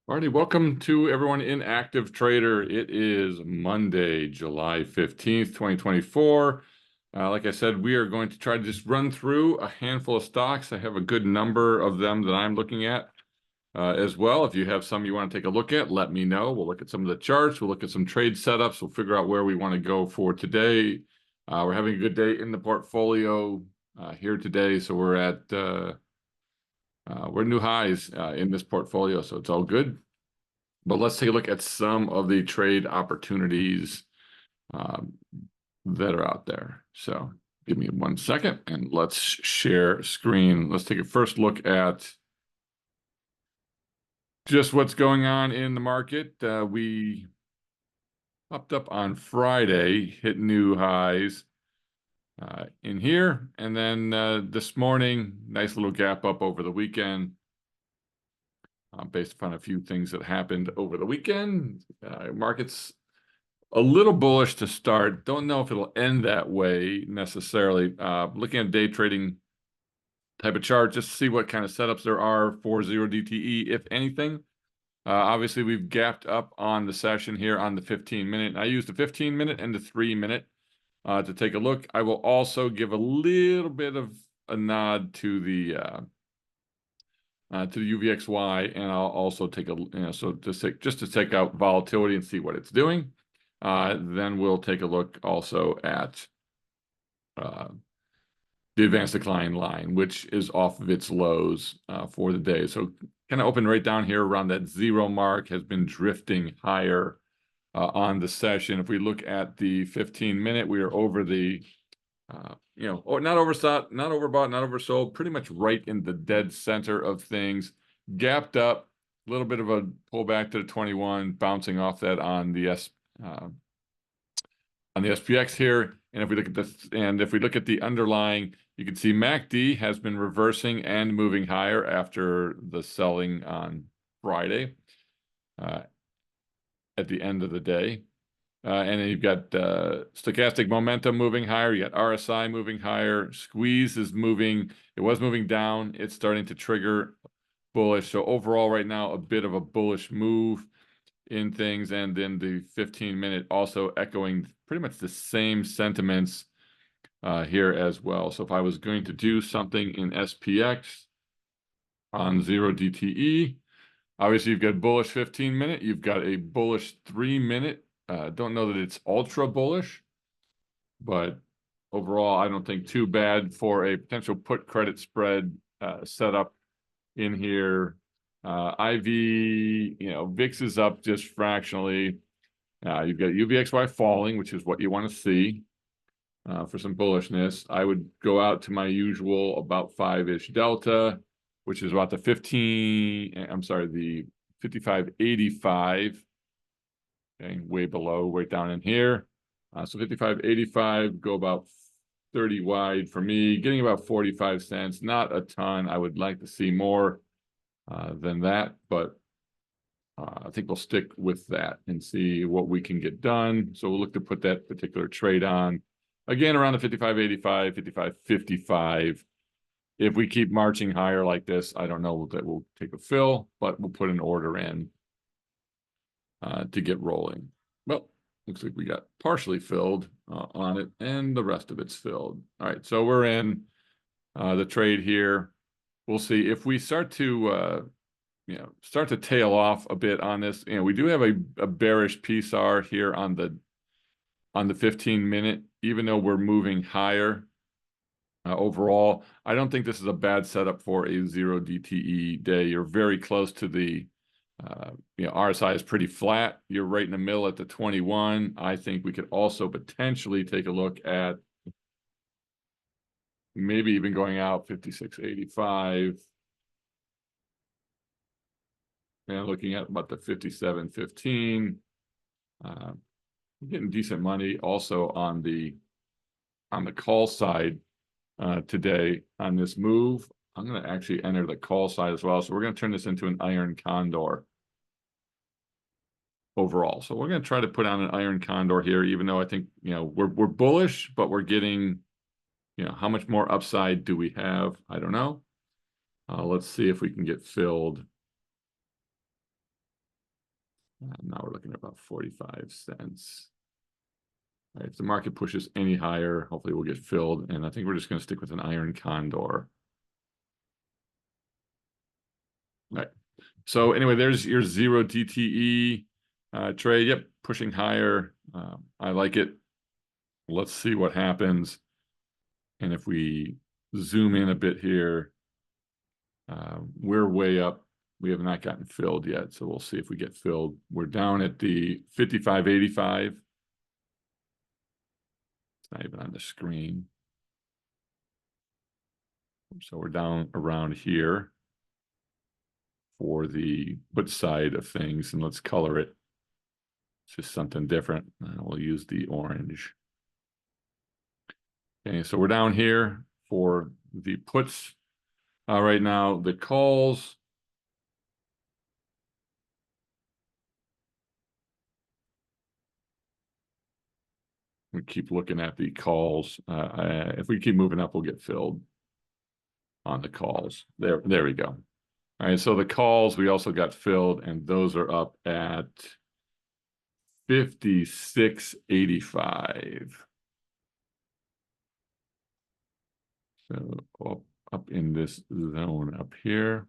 Alrighty, welcome to everyone in Active Trader. It is Monday, July 15th, 2024. Like I said, we are going to try to just run through a handful of stocks. I have a good number of them that I'm looking at as well. If you have some you want to take a look at, let me know. We'll look at some of the charts. We'll look at some trade setups. We'll figure out where we want to go for today. We're having a good day in the portfolio here today. So we're new highs in this portfolio, so it's all good. But let's take a look at some of the trade opportunities that are out there. So give me 1 second and let's share screen. Let's take a first look at just what's going on in the market. We popped up on Friday, hit new highs in here. And then this morning, nice little gap up over the weekend. Based upon a few things that happened over the weekend. Market's a little bullish to start. Don't know if it'll end that way necessarily. Looking at day trading type of chart, just to see what kind of setups there are for 0 DTE, if anything. Obviously, we've gapped up on the session here on the 15-minute. I used the 15-minute and the 3-minute to take a look. I will also give a little bit of a nod to the UVXY, and I'll also take just to take out volatility and see what it's doing. Then we'll take a look also at the advanced decline line, which is off of its lows for the day. So kind of open right down here around that 0 mark, has been drifting higher on the session. If we look at the 15-minute, we are over the not overbought, not oversold, pretty much right in the dead center of things. Gapped up, a little bit of a pullback to the 21, bouncing off that on the SPX here. And if we look at this, and if we look at the underlying, you can see MACD has been reversing and moving higher after the selling on Friday at the end of the day. And then you've got stochastic momentum moving higher. You got RSI moving higher. Squeeze is moving. It was moving down. It's starting to trigger bullish. So overall right now, a bit of a bullish move in things. And then the 15-minute also echoing pretty much the same sentiments here as well. So if I was going to do something in SPX on 0 DTE, obviously you've got bullish 15-minute. You've got a bullish 3-minute. Don't know that it's ultra bullish, but overall, I don't think too bad for a potential put credit spread setup in here. IV, VIX is up just fractionally. You've got UVXY falling, which is what you want to see for some bullishness. I would go out to my usual about 5-ish delta, which is about the 55.85. Okay, way below, right down in here. So 55.85, go about 30 wide for me, getting about 45 cents, not a ton. I would like to see more than that, but I think we'll stick with that and see what we can get done. So we'll look to put that particular trade on again around the 55.85, 55.55. If we keep marching higher like this, I don't know that we'll take a fill, but we'll put an order in to get rolling. Well, looks like we got partially filled on it, and the rest of it's filled. All right, so we're in the trade here. We'll see if we start to tail off a bit on this. We do have a bearish PSR here on the 15-minute, even though we're moving higher. Overall, I don't think this is a bad setup for a 0 DTE day. You're very close to the RSI is pretty flat. You're right in the middle at the 21. I think we could also potentially take a look at maybe even going out 56.85 and looking at about the 57.15. Getting decent money also on the call side today on this move. I'm going to actually enter the call side as well. So we're going to turn this into an iron condor overall. So we're going to try to put on an iron condor here, even though I think, we're bullish, but we're getting, how much more upside do we have? I don't know. Let's see if we can get filled Now we're looking at about 45 cents. All right, if the market pushes any higher, hopefully we'll get filled. And I think we're just going to stick with an iron condor. All right. So anyway, there's your 0 DTE trade. Yep, pushing higher. I like it. Let's see what happens. And if we zoom in a bit here, we're way up. We have not gotten filled yet, so we'll see if we get filled. We're down at the 55.85. It's not even on the screen. So we're down around here for the put side of things, and let's color it. It's just something different. We'll use the orange. Okay, so we're down here for the puts. Right now, the calls. We keep looking at the calls. If we keep moving up, we'll get filled on the calls. There we go. All right, so the calls, we also got filled, and those are up at 56.85. So up in this zone up here.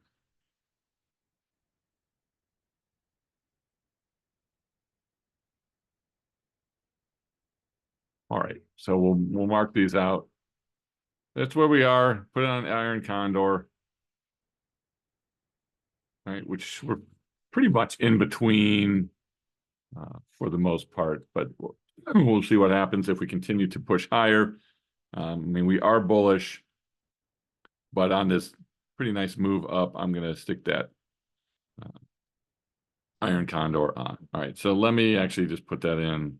All right, so we'll mark these out. That's where we are. Put it on iron condor. All right, which we're pretty much in between for the most part, but we'll see what happens if we continue to push higher. I mean, we are bullish, but on this pretty nice move up, I'm going to stick that iron condor on. All right, so let me actually just put that in.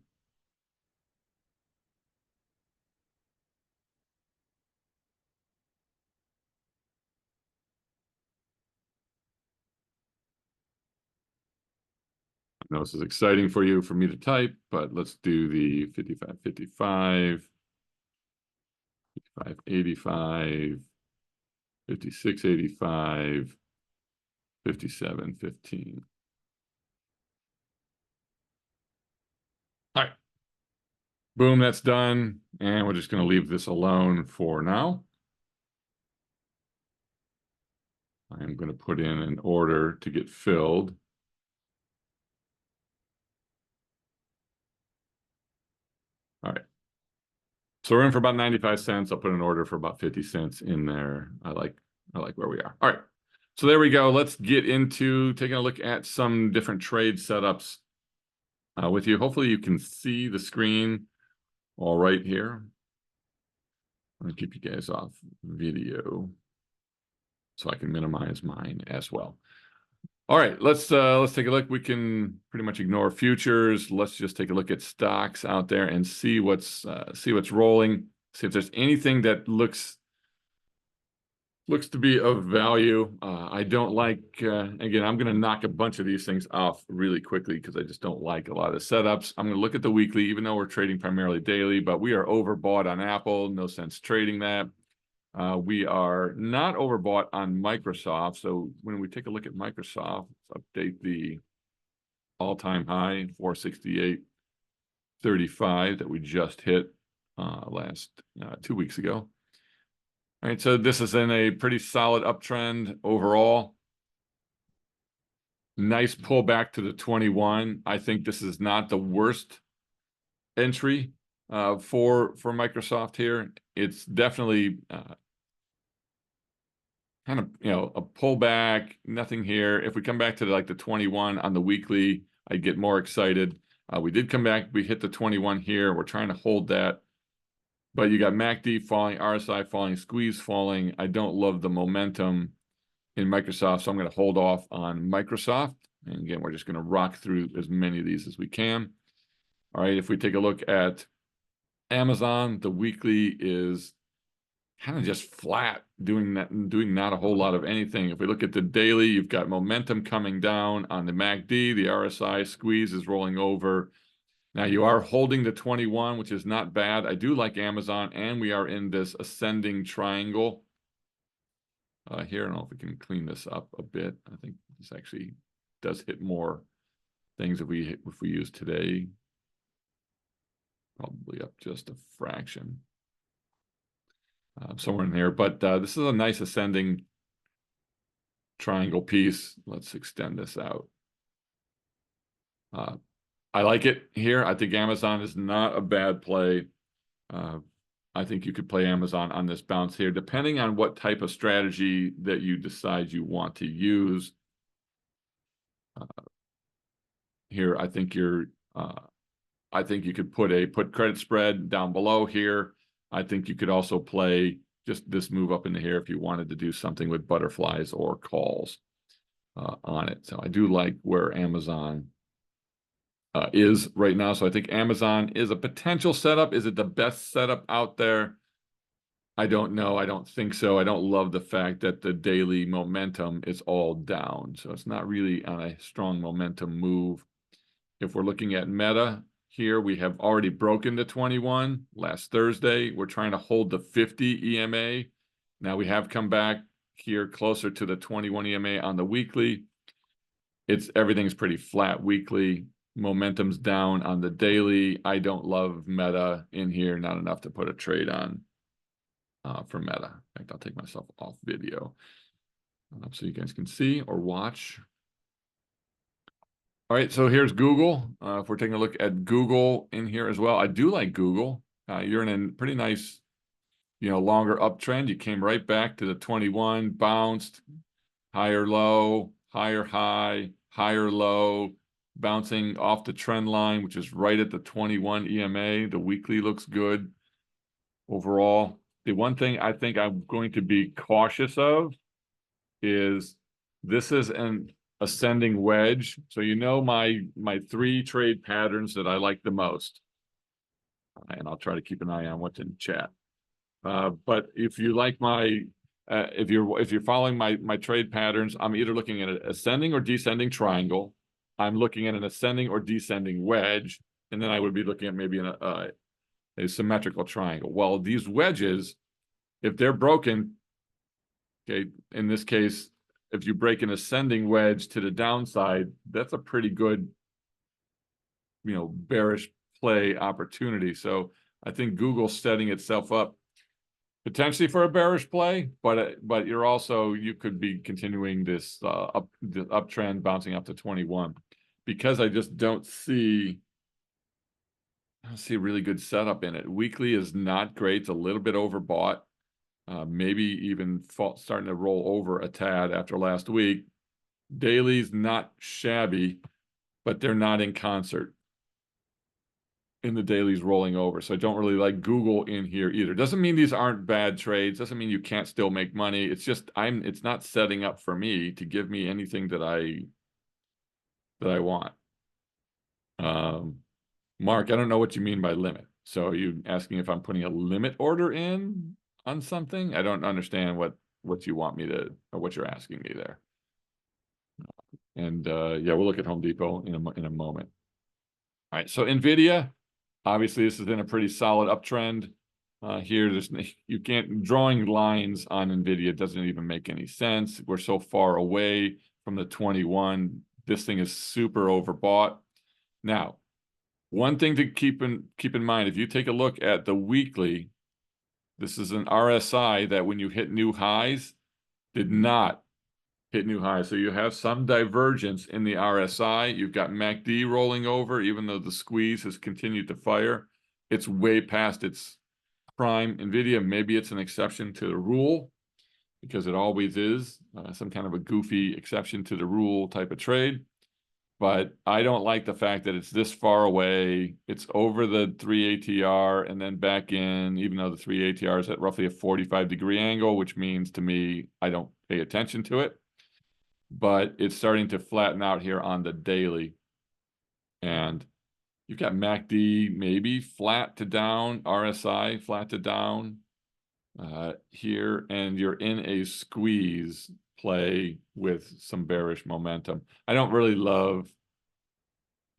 I know this is exciting for you, for me to type, but let's do the 55.55, 55.85, 56.85, 57.15. All right. Boom, that's done. And we're just going to leave this alone for now. I'm going to put in an order to get filled. All right. So we're in for about 95 cents. I'll put an order for about 50 cents in there. I like where we are. All right. So there we go. Let's get into taking a look at some different trade setups with you. Hopefully you can see the screen all right here. I'm going to keep you guys off video so I can minimize mine as well. All right, let's take a look. We can pretty much ignore futures. Let's just take a look at stocks out there and see what's rolling. See if there's anything that looks to be of value. I don't like, again, I'm going to knock a bunch of these things off really quickly because I just don't like a lot of the setups. I'm going to look at the weekly, even though we're trading primarily daily, but we are overbought on Apple. No sense trading that. We are not overbought on Microsoft. So when we take a look at Microsoft, let's update the all-time high, 468.35 that we just hit last 2 weeks ago. All right, so this is in a pretty solid uptrend overall. Nice pullback to the 21. I think this is not the worst entry for Microsoft here. It's definitely kind of, a pullback, nothing here. If we come back to like the 21 on the weekly, I get more excited. We did come back, we hit the 21 here. We're trying to hold that. But you got MACD falling, RSI falling, squeeze falling. I don't love the momentum in Microsoft, so I'm going to hold off on Microsoft. And again, we're just going to rock through as many of these as we can. All right, if we take a look at Amazon, the weekly is kind of just flat, doing not a whole lot of anything. If we look at the daily, you've got momentum coming down on the MACD. The RSI squeeze is rolling over. Now you are holding the 21, which is not bad. I do like Amazon, and we are in this ascending triangle here. I don't know if we can clean this up a bit. I think this actually does hit more things if we use today, probably up just a fraction, somewhere in here. But this is a nice ascending triangle piece. Let's extend this out. I like it here. I think Amazon is not a bad play. I think you could play Amazon on this bounce here, depending on what type of strategy that you decide you want to use. Here, I think I think you could put credit spread down below here. I think you could also play just this move up into here if you wanted to do something with butterflies or calls on it. So I do like where Amazon is right now. So I think Amazon is a potential setup. Is it the best setup out there? I don't know. I don't think so. I don't love the fact that the daily momentum is all down. So it's not really on a strong momentum move. If we're looking at Meta here, we have already broken the 21 last Thursday. We're trying to hold the 50 EMA. Now we have come back here closer to the 21 EMA on the weekly. Everything's pretty flat weekly. Momentum's down on the daily. I don't love Meta in here, not enough to put a trade on for Meta. In fact, I'll take myself off video so you guys can see or watch. All right, so here's Google. If we're taking a look at Google in here as well, I do like Google. You're in a pretty nice, longer uptrend. You came right back to the 21, bounced, higher low, higher high, higher low, bouncing off the trend line, which is right at the 21 EMA. The weekly looks good overall. The one thing I think I'm going to be cautious of is this is an ascending wedge. So my 3 trade patterns that I like the most. And I'll try to keep an eye on what's in chat. But if you like if you're following my trade patterns, I'm either looking at an ascending or descending triangle. I'm looking at an ascending or descending wedge, and then I would be looking at maybe a symmetrical triangle. Well, these wedges, if they're broken, okay, in this case, if you break an ascending wedge to the downside, that's a pretty good, bearish play opportunity. So I think Google's setting itself up potentially for a bearish play, but you could be continuing this uptrend bouncing up to 21, because I just don't see a really good setup in it. Weekly is not great. It's a little bit overbought. Maybe even starting to roll over a tad after last week. Daily's not shabby, but they're not in concert. In the daily's rolling over. So I don't really like Google in here either. Doesn't mean these aren't bad trades. Doesn't mean you can't still make money. It's just it's not setting up for me to give me anything that I want. Mark, I don't know what you mean by limit. So are you asking if I'm putting a limit order in on something? I don't understand what you want me to, or what you're asking me there. And yeah, we'll look at Home Depot in a moment. All right, so Nvidia, obviously this is in a pretty solid uptrend. Here, you can't, drawing lines on Nvidia doesn't even make any sense. We're so far away from the 21. This thing is super overbought. Now, one thing to keep in mind, if you take a look at the weekly, this is an RSI that when you hit new highs, did not hit new highs. So you have some divergence in the RSI. You've got MACD rolling over, even though the squeeze has continued to fire. It's way past its prime. Nvidia, maybe it's an exception to the rule, because it always is some kind of a goofy exception to the rule type of trade. But I don't like the fact that it's this far away. It's over the 3 ATR and then back in, even though the 3 ATR is at roughly a 45-degree angle, which means to me, I don't pay attention to it. But it's starting to flatten out here on the daily. And you've got MACD maybe flat to down, RSI flat to down here, and you're in a squeeze play with some bearish momentum. I don't really love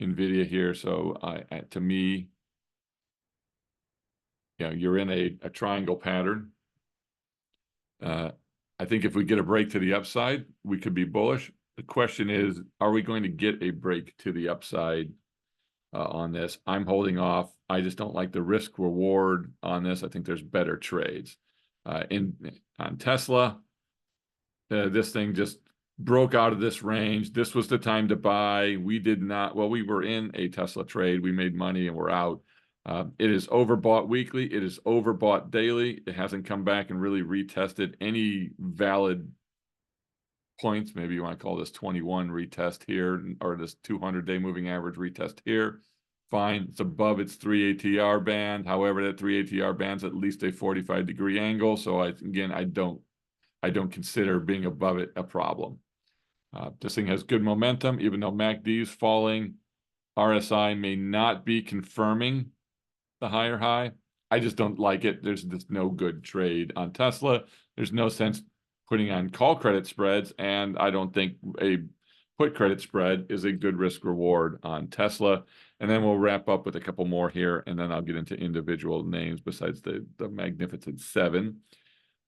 Nvidia here, so to me, you're in a triangle pattern. I think if we get a break to the upside, we could be bullish. The question is, are we going to get a break to the upside on this? I'm holding off. I just don't like the risk reward on this. I think there's better trades. On Tesla, this thing just broke out of this range. This was the time to buy. We did not, well, we were in a Tesla trade. We made money and we're out. It is overbought weekly. It is overbought daily. It hasn't come back and really retested any valid points. Maybe you want to call this 21 retest here, or this 200-day moving average retest here. Fine. It's above its 3 ATR band. However, that 3 ATR band's at least a 45-degree angle. So I don't consider being above it a problem. This thing has good momentum, even though MACD is falling. RSI may not be confirming the higher high. I just don't like it. There's just no good trade on Tesla. There's no sense putting on call credit spreads, and I don't think a put credit spread is a good risk reward on Tesla. And then we'll wrap up with a couple more here, and then I'll get into individual names besides the Magnificent Seven.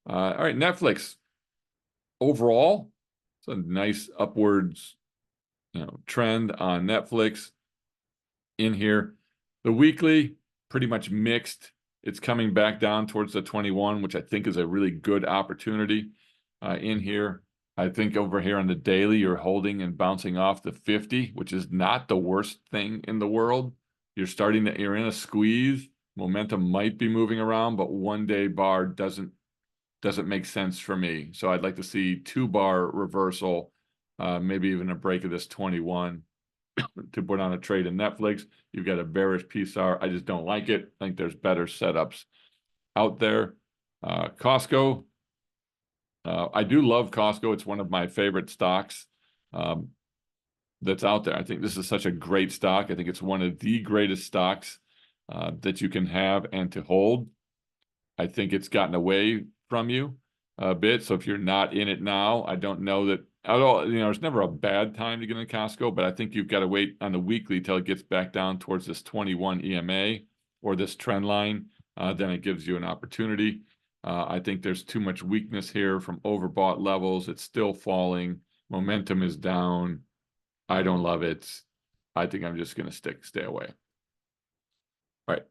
All right, Netflix. Overall, it's a nice upwards, trend on Netflix in here. The weekly, pretty much mixed. It's coming back down towards the 21, which I think is a really good opportunity in here. I think over here on the daily, you're holding and bouncing off the 50, which is not the worst thing in the world. You're in a squeeze. Momentum might be moving around, but 1-day bar doesn't make sense for me. So I'd like to see 2-bar reversal, maybe even a break of this 21 to put on a trade in Netflix. You've got a bearish PSAR. I just don't like it. I think there's better setups out there. Costco. I do love Costco. It's one of my favorite stocks that's out there. I think this is such a great stock. I think it's one of the greatest stocks that you can have and to hold. I think it's gotten away from you a bit. So if you're not in it now, I don't know that at all. It's never a bad time to get in Costco, but I think you've got to wait on the weekly till it gets back down towards this 21 EMA or this trend line. Then it gives you an opportunity. I think there's too much weakness here from overbought levels. It's still falling. Momentum is down. I don't love it. I think I'm just going to stay away. All right.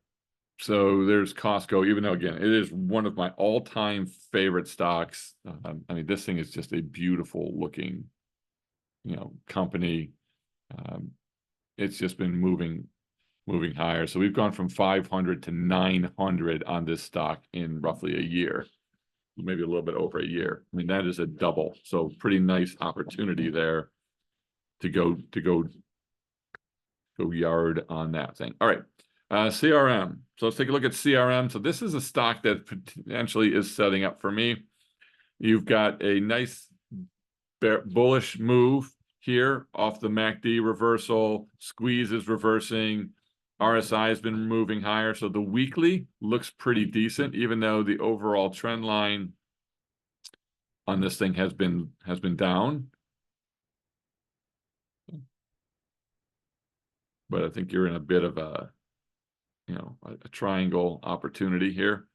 So there's Costco, even though, again, it is one of my all-time favorite stocks. I mean, this thing is just a beautiful looking, company. It's just been moving higher. So we've gone from 500 to 900 on this stock in roughly a year, maybe a little bit over a year. I mean, that is a double. So pretty nice opportunity there to go yard on that thing. All right. CRM. So let's take a look at CRM. So this is a stock that potentially is setting up for me. You've got a nice bullish move here off the MACD reversal. Squeeze is reversing. RSI has been moving higher. So the weekly looks pretty decent, even though the overall trend line on this thing has been down. But I think you're in a bit of a triangle opportunity here.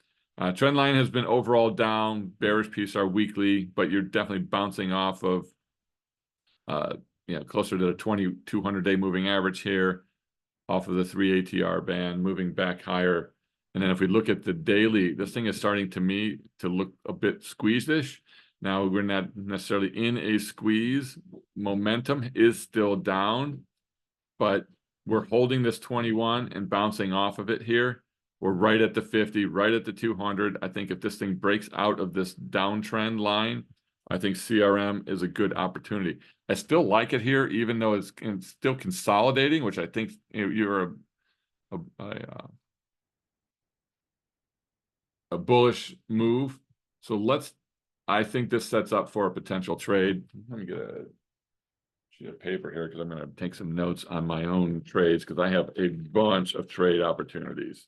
Trend line has been overall down, bearish PSAR weekly, but you're definitely bouncing off of, closer to the 200-day moving average here, off of the 3 ATR band, moving back higher. And then if we look at the daily, this thing is starting to look a bit squeezed-ish. Now we're not necessarily in a squeeze. Momentum is still down, but we're holding this 21 and bouncing off of it here. We're right at the 50, right at the 200. I think if this thing breaks out of this downtrend line, I think CRM is a good opportunity. I still like it here, even though it's still consolidating, which I think you're a bullish move. So I think this sets up for a potential trade. Let me get a sheet of paper here because I'm going to take some notes on my own trades because I have a bunch of trade opportunities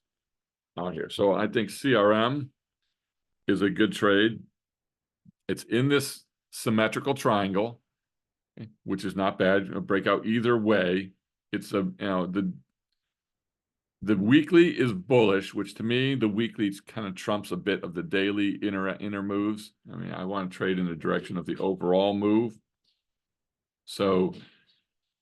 out here. So I think CRM is a good trade. It's in this symmetrical triangle, which is not bad. A breakout either way. It's the weekly is bullish, which to me the weekly kind of trumps a bit of the daily inner moves. I mean, I want to trade in the direction of the overall move. So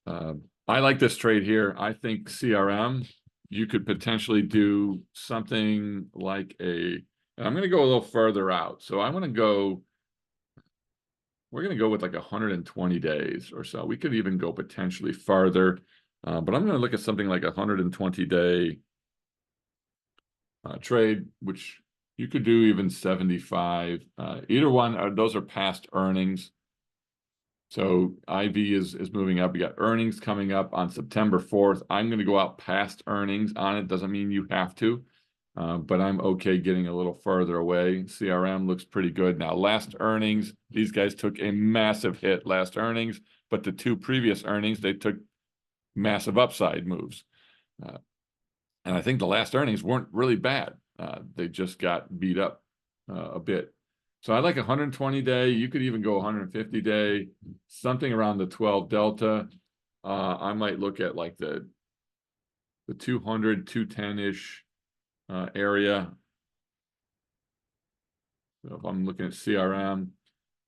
I like this trade here. I think CRM, you could potentially do something like and I'm going to go a little further out. So I'm going to go, we're going to go with like 120 days or so. We could even go potentially farther, but I'm going to look at something like 120-day trade, which you could do even 75. Either one, those are past earnings. So IV is moving up. You got earnings coming up on September 4th. I'm going to go out past earnings on it. Doesn't mean you have to, but I'm okay getting a little further away. CRM looks pretty good. Now, last earnings, these guys took a massive hit last earnings, but the two previous earnings, they took massive upside moves. And I think the last earnings weren't really bad. They just got beat up a bit. So I like 120-day. You could even go 150-day, something around the 12 delta. I might look at like the 200, 210-ish area. So if I'm looking at CRM,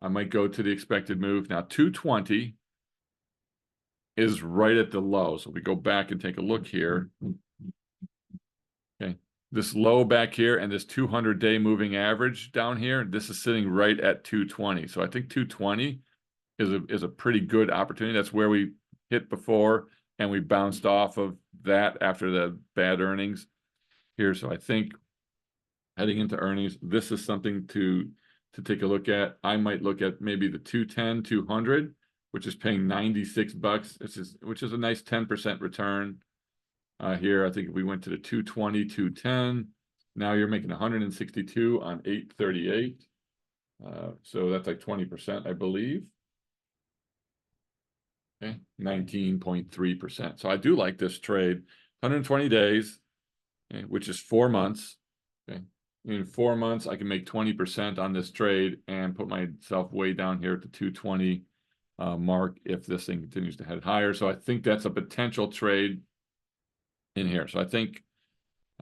I might go to the expected move. Now, 220 is right at the low. So we go back and take a look here. Okay. This low back here and this 200-day moving average down here, this is sitting right at 220. So I think 220 is a pretty good opportunity. That's where we hit before, and we bounced off of that after the bad earnings here. So I think heading into earnings, this is something to take a look at. I might look at maybe the 210, 200, which is paying $96, which is a nice 10% return. Here, I think if we went to the 220, 210, now you're making 162 on 838. So that's like 20%, I believe. Okay, 19.3%. So I do like this trade. 120 days, okay, which is 4 months. Okay. In 4 months, I can make 20% on this trade and put myself way down here at the 220 mark if this thing continues to head higher. So I think that's a potential trade in here. So I think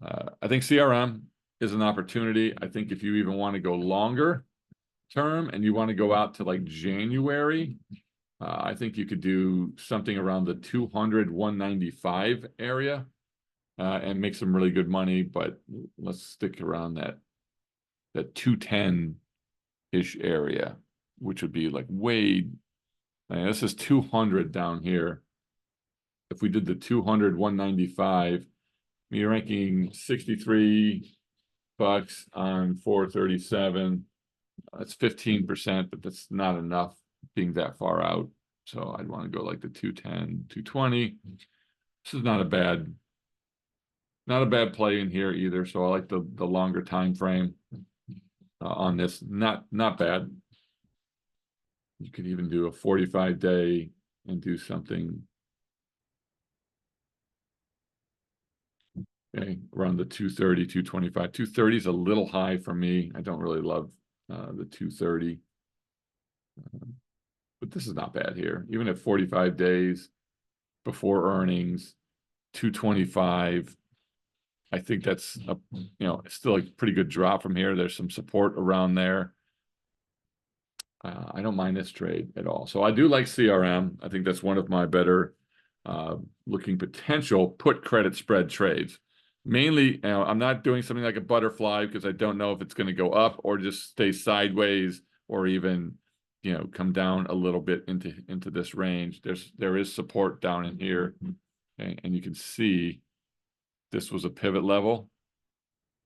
CRM is an opportunity. I think if you even want to go longer term and you want to go out to like January, I think you could do something around the 200, 195 area and make some really good money. But let's stick around that 210-ish area, which would be like way. This is 200 down here. If we did the 200, 195, you're ranking 63 bucks on 437. That's 15%, but that's not enough being that far out. So I'd want to go like the 210, 220. This is not a bad play in here either. So I like the longer time frame on this. Not bad. You could even do a 45-day and do something. Okay, around the 230, 225. 230 is a little high for me. I don't really love the 230. But this is not bad here. Even at 45 days before earnings, 225. I think that's still a pretty good drop from here. There's some support around there. I don't mind this trade at all. So I do like CRM. I think that's one of my better looking potential put credit spread trades. Mainly, I'm not doing something like a butterfly because I don't know if it's going to go up or just stay sideways or even, come down a little bit into this range. There is support down in here, okay? And you can see this was a pivot level.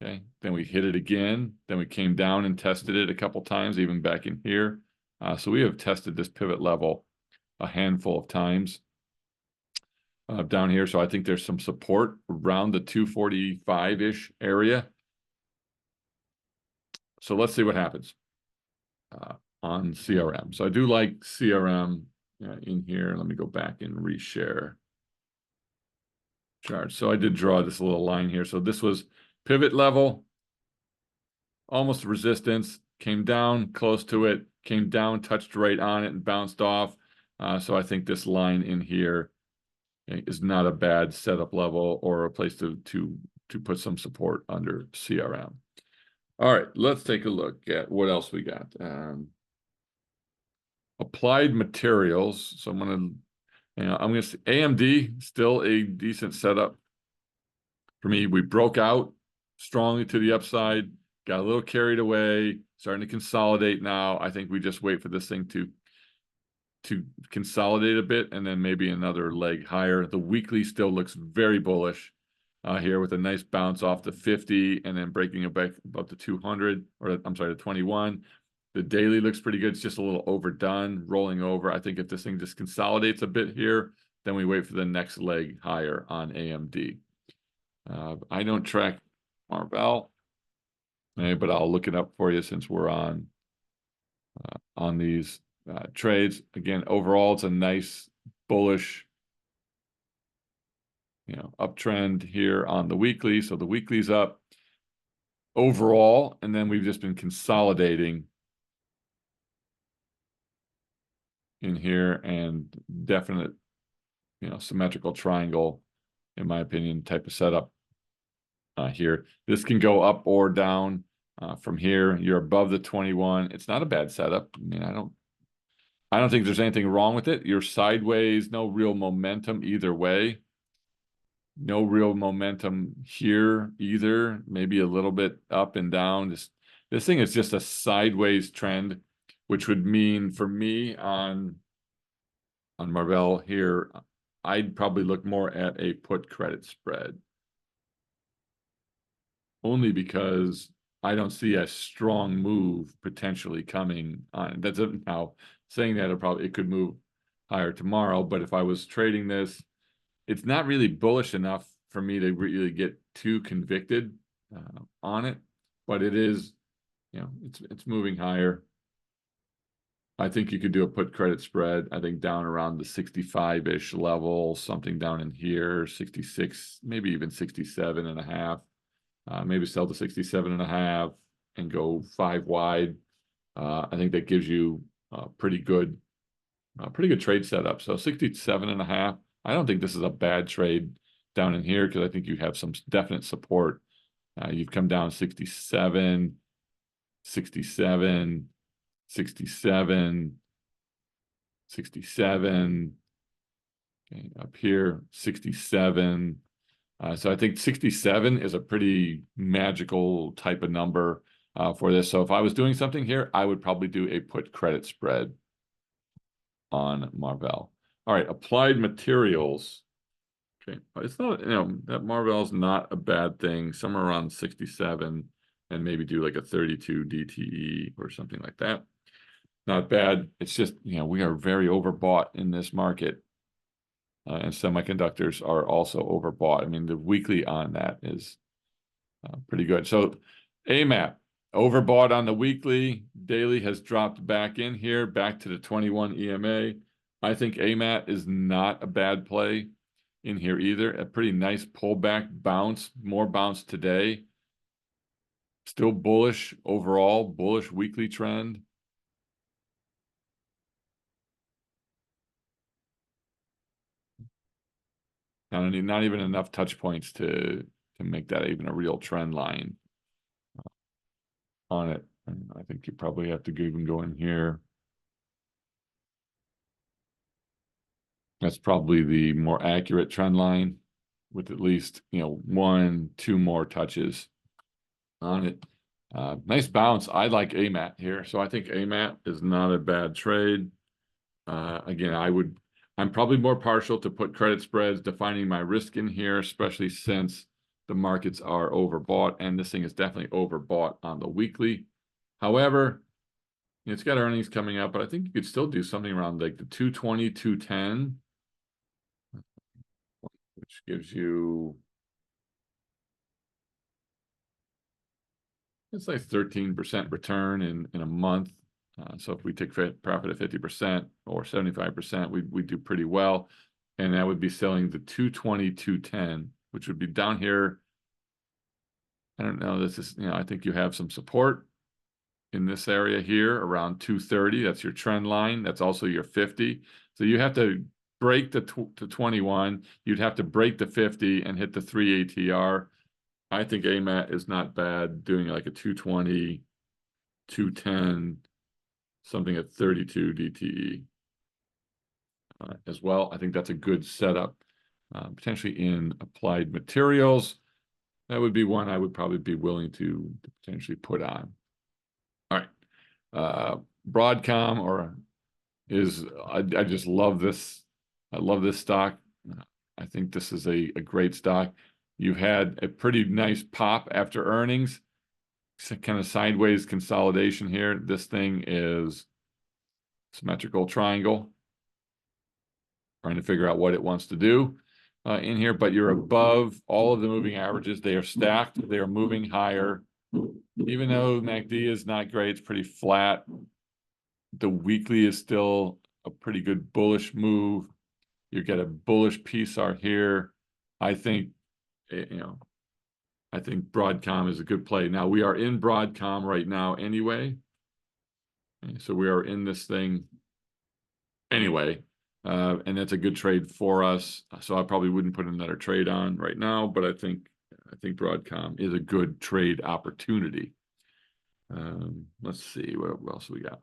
Okay, then we hit it again. Then we came down and tested it a couple times, even back in here. So we have tested this pivot level a handful of times. Down here. So I think there's some support around the 245-ish area. So let's see what happens on CRM. So I do like CRM in here. Let me go back and reshare chart. So I did draw this little line here. So this was pivot level, almost resistance, came down close to it, came down, touched right on it and bounced off. So I think this line in here is not a bad setup level or a place to put some support under CRM. All right, let's take a look at what else we got. Applied Materials. So I'm gonna say AMD, still a decent setup for me. We broke out strongly to the upside, got a little carried away, starting to consolidate now. I think we just wait for this thing to consolidate a bit and then maybe another leg higher. The weekly still looks very bullish here with a nice bounce off the 50 and then breaking it back above the 200, or I'm sorry, the 21. The daily looks pretty good. It's just a little overdone, rolling over. I think if this thing just consolidates a bit here, then we wait for the next leg higher on AMD. I don't track Marvell, but I'll look it up for you since we're on these trades. Again, overall, it's a nice bullish, uptrend here on the weekly. So the weekly's up overall, and then we've just been consolidating in here, and definite, symmetrical triangle, in my opinion, type of setup here. This can go up or down from here. You're above the 21. It's not a bad setup. I mean, I don't think there's anything wrong with it. You're sideways, no real momentum either way. No real momentum here either. Maybe a little bit up and down. This thing is just a sideways trend, which would mean for me on Marvell here, I'd probably look more at a put credit spread. Only because I don't see a strong move potentially coming on. That's now saying that it could move higher tomorrow, but if I was trading this, it's not really bullish enough for me to really get too convicted on it, but it is, it's moving higher. I think you could do a put credit spread, I think down around the 65-ish level, something down in here, 66, maybe even 67 and a half. Maybe sell to 67 and a half and go 5 wide. I think that gives you a pretty good trade setup. So 67 and a half. I don't think this is a bad trade down in here because I think you have some definite support. You've come down 67, 67, 67, 67. Okay, up here, 67. So I think 67 is a pretty magical type of number for this. So if I was doing something here, I would probably do a put credit spread on Marvell. All right, Applied Materials. Okay, it's not, that Marvell's not a bad thing. Somewhere around 67 and maybe do like a 32 DTE or something like that. Not bad. It's just, we are very overbought in this market. And semiconductors are also overbought. I mean, the weekly on that is pretty good. So AMAT, overbought on the weekly. Daily has dropped back in here, back to the 21 EMA. I think AMAT is not a bad play in here either. A pretty nice pullback bounce, more bounce today. Still bullish overall, bullish weekly trend. Not even enough touch points to make that even a real trend line on it. And I think you probably have to even go in here. That's probably the more accurate trend line with at least, 1, 2 more touches on it. Nice bounce. I like AMAT here. So I think AMAT is not a bad trade. Again, I'm probably more partial to put credit spreads, defining my risk in here, especially since the markets are overbought, and this thing is definitely overbought on the weekly. However, it's got earnings coming up, but I think you could still do something around like the 220, 210, which gives you, it's like 13% return in a month. So if we take profit at 50% or 75%, we do pretty well. And that would be selling the 220, 210, which would be down here. I don't know. This is, I think you have some support in this area here around 230. That's your trend line. That's also your 50. So you have to break the 21. You'd have to break the 50 and hit the 3 ATR. I think AMAT is not bad, doing like a 220, 210, something at 32 DTE as well. I think that's a good setup, potentially in applied materials. That would be one I would probably be willing to potentially put on. All right. Broadcom I just love this. I love this stock. I think this is a great stock. You've had a pretty nice pop after earnings, kind of sideways consolidation here. This thing is symmetrical triangle, trying to figure out what it wants to do in here, but you're above all of the moving averages. They are stacked. They are moving higher. Even though MACD is not great, it's pretty flat. The weekly is still a pretty good bullish move. You get a bullish PSAR here. I think, I think Broadcom is a good play. Now, we are in Broadcom right now anyway. So we are in this thing anyway. And that's a good trade for us. So I probably wouldn't put another trade on right now, but I think Broadcom is a good trade opportunity. Let's see what else we got.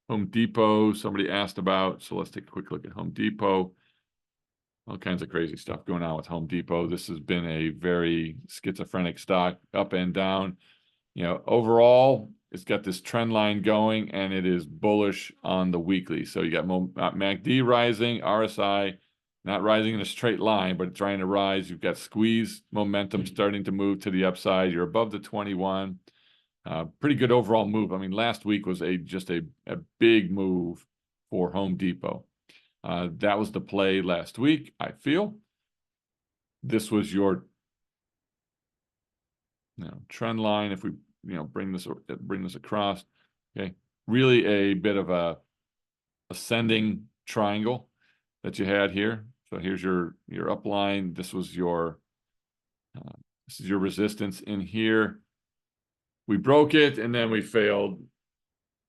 Home Depot, somebody asked about. So let's take a quick look at Home Depot. All kinds of crazy stuff going on with Home Depot. This has been a very schizophrenic stock, up and down. Overall, it's got this trend line going, and it is bullish on the weekly. So you got MACD rising, RSI not rising in a straight line, but trying to rise. You've got squeeze momentum starting to move to the upside. You're above the 21. Pretty good overall move. I mean, last week was just a big move for Home Depot. That was the play last week, I feel. This was your trend line. If we bring this across, okay, really a bit of a ascending triangle that you had here. So here's your up line. This was your this is your resistance in here. We broke it, and then we failed,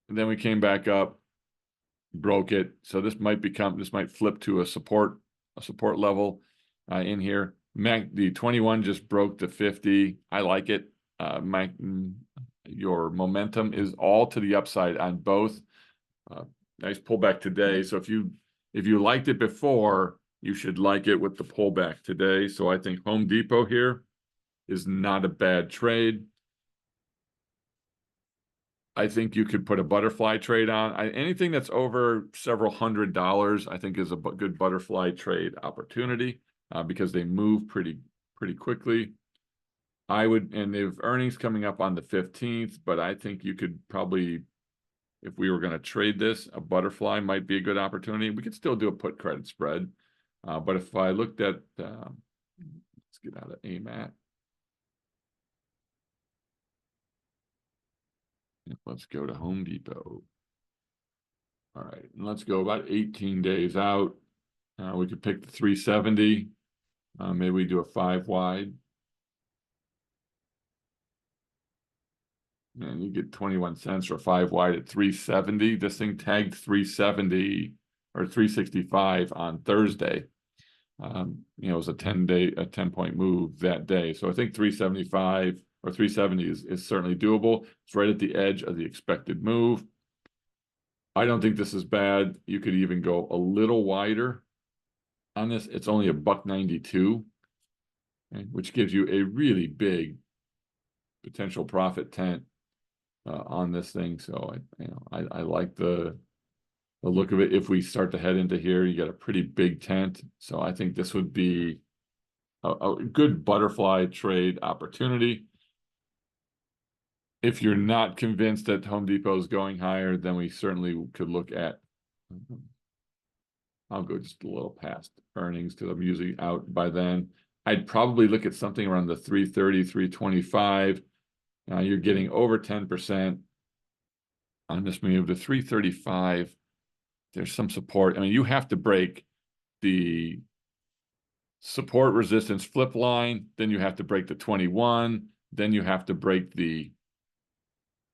and then we came back up, broke it. So this might flip to a support level in here. The 21 just broke the 50. I like it. Your momentum is all to the upside on both. Nice pullback today. So if you liked it before, you should like it with the pullback today. So I think Home Depot here is not a bad trade. I think you could put a butterfly trade on. Anything that's over several $100s, I think is a good butterfly trade opportunity because they move pretty quickly. And they have earnings coming up on the 15th, but I think you could probably, if we were going to trade this, a butterfly might be a good opportunity. We could still do a put credit spread. But if I looked at, let's get out of AMAT. Let's go to Home Depot. All right, and let's go about 18 days out. We could pick the 370. Maybe we do a 5 wide. And you get 21 cents for a 5 wide at 370. This thing tagged 370 or 365 on Thursday. It was a 10-point move that day. So I think 375 or 370 is certainly doable. It's right at the edge of the expected move. I don't think this is bad. You could even go a little wider on this. It's only $1.92, which gives you a really big potential profit tent on this thing. So I like the look of it. If we start to head into here, you got a pretty big tent. So I think this would be a good butterfly trade opportunity. If you're not convinced that Home Depot is going higher, then we certainly could look at, I'll go just a little past earnings because I'm usually out by then. I'd probably look at something around the 330, 325. You're getting over 10% on this move to 335. There's some support. I mean, you have to break the support resistance flip line, then you have to break the 21, then you have to break the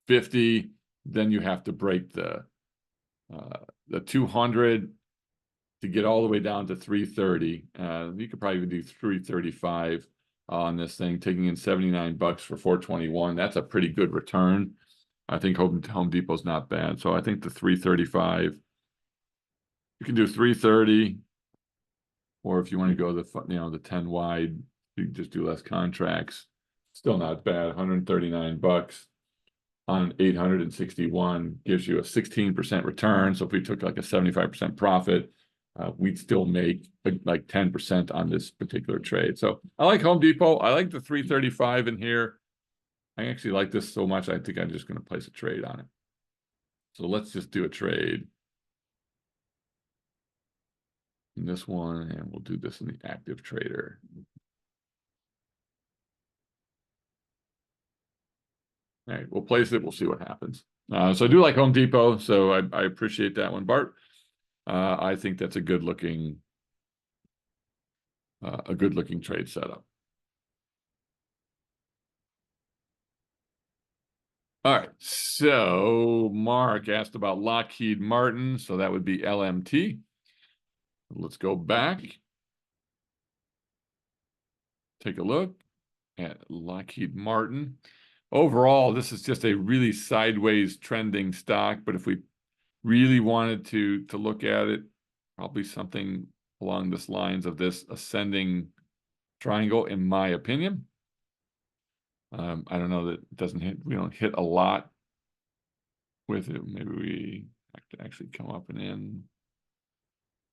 50, then you have to break the 200 to get all the way down to 330. You could probably do 335 on this thing, taking in $79 for 421. That's a pretty good return. I think Home Depot's not bad. So I think the 335, you can do 330, or if you want to go the 10 wide, you can just do less contracts. Still not bad. 139 bucks on 861 gives you a 16% return. So if we took like a 75% profit, we'd still make like 10% on this particular trade. So I like Home Depot. I like the 335 in here. I actually like this so much, I think I'm just going to place a trade on it. So let's just do a trade in this one, and we'll do this in the active trader. All right, we'll place it. We'll see what happens. So I do like Home Depot, so I appreciate that one, Bart. I think that's a good looking trade setup. All right, so Mark asked about Lockheed Martin, so that would be LMT. Let's go back. Take a look at Lockheed Martin. Overall, this is just a really sideways trending stock, but if we really wanted to look at it, probably something along the lines of this ascending triangle, in my opinion. I don't know that it doesn't hit, we don't hit a lot with it. Maybe we have to actually come up and in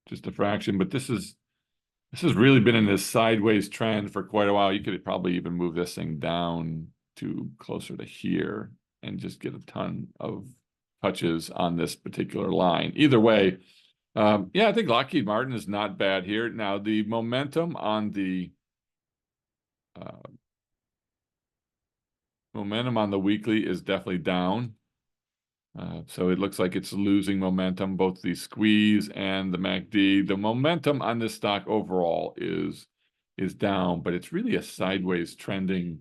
just a fraction, but this has really been in this sideways trend for quite a while. You could probably even move this thing down to closer to here and just get a ton of touches on this particular line. Either way, yeah, I think Lockheed Martin is not bad here. Now, the momentum on the weekly is definitely down. So it looks like it's losing momentum, both the squeeze and the MACD. The momentum on this stock overall is down, but it's really a sideways trending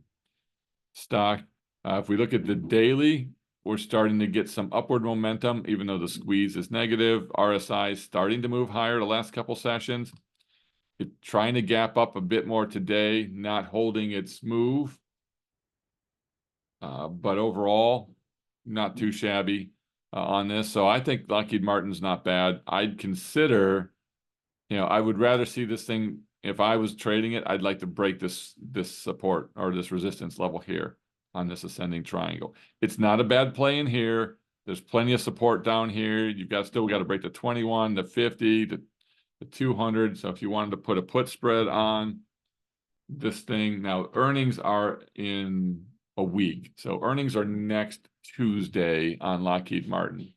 stock. If we look at the daily, we're starting to get some upward momentum, even though the squeeze is negative. RSI is starting to move higher the last couple sessions. It's trying to gap up a bit more today, not holding its move. But overall, not too shabby on this. So I think Lockheed Martin's not bad. I'd consider, I would rather see this thing, if I was trading it, I'd like to break this support or this resistance level here on this ascending triangle. It's not a bad play in here. There's plenty of support down here. You've still got to break the 21, the 50, the 200. So if you wanted to put a put spread on this thing, now earnings are in a week. So earnings are next Tuesday on Lockheed Martin.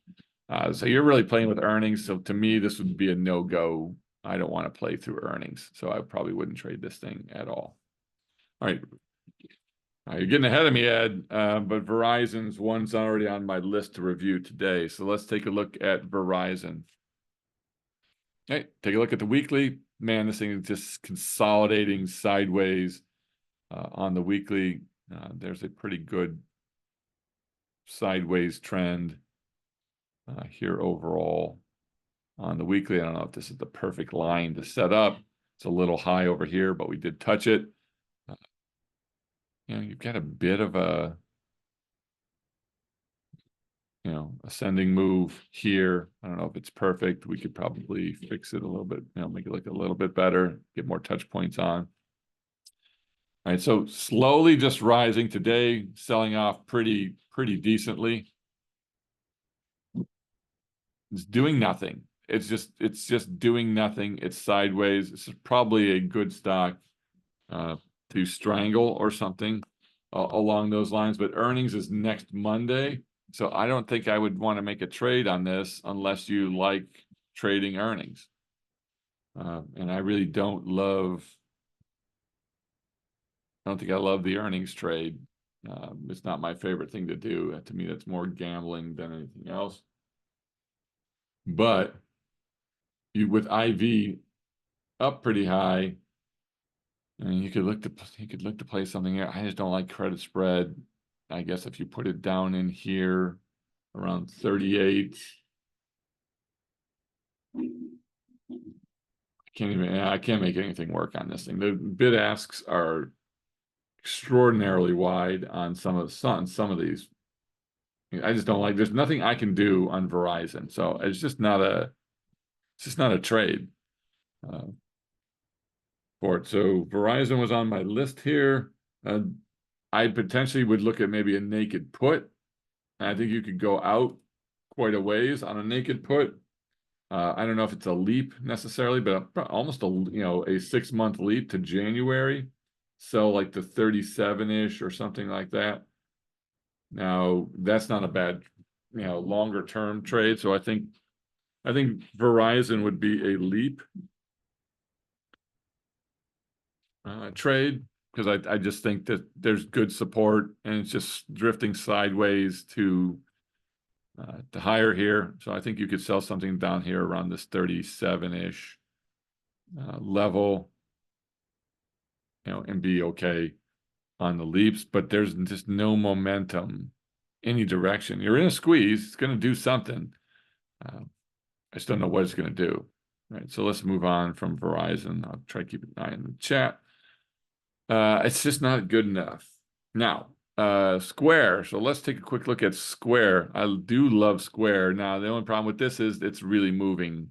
So you're really playing with earnings. So to me, this would be a no-go. I don't want to play through earnings. So I probably wouldn't trade this thing at all. All right. You're getting ahead of me, Ed, but Verizon's one's already on my list to review today. So let's take a look at Verizon. Hey, take a look at the weekly. Man, this thing is just consolidating sideways on the weekly. There's a pretty good sideways trend here overall on the weekly. I don't know if this is the perfect line to set up. It's a little high over here, but we did touch it. You've got a bit of a ascending move here. I don't know if it's perfect. We could probably fix it a little bit, make it look a little bit better, get more touch points on. All right, so slowly just rising today, selling off pretty decently. It's doing nothing. It's just doing nothing. It's sideways. This is probably a good stock to strangle or something along those lines. But earnings is next Monday. So I don't think I would want to make a trade on this unless you like trading earnings. And I really don't think I love the earnings trade. It's not my favorite thing to do. To me, that's more gambling than anything else. But with IV up pretty high, and you could look to play something here. I just don't like credit spread. I guess if you put it down in here around 38, I can't make anything work on this thing. The bid asks are extraordinarily wide on some of these I just don't like. There's nothing I can do on Verizon, so it's just not a trade for it. So Verizon was on my list here. I potentially would look at maybe a naked put. I think you could go out quite a ways on a naked put. I don't know if it's a leap necessarily, but almost a 6-month leap to January. Sell like the 37-ish or something like that. Now that's not a bad, longer term trade. So I think Verizon would be a leap trade because I just think that there's good support and it's just drifting sideways to higher here. So I think you could sell something down here around this 37-ish level, and be okay on the leaps, but there's just no momentum any direction. You're in a squeeze, it's going to do something. I just don't know what it's going to do. All right, so let's move on from Verizon. I'll try to keep an eye in the chat. It's just not good enough. Now, Square. So let's take a quick look at Square. I do love Square. Now, the only problem with this is it's really moving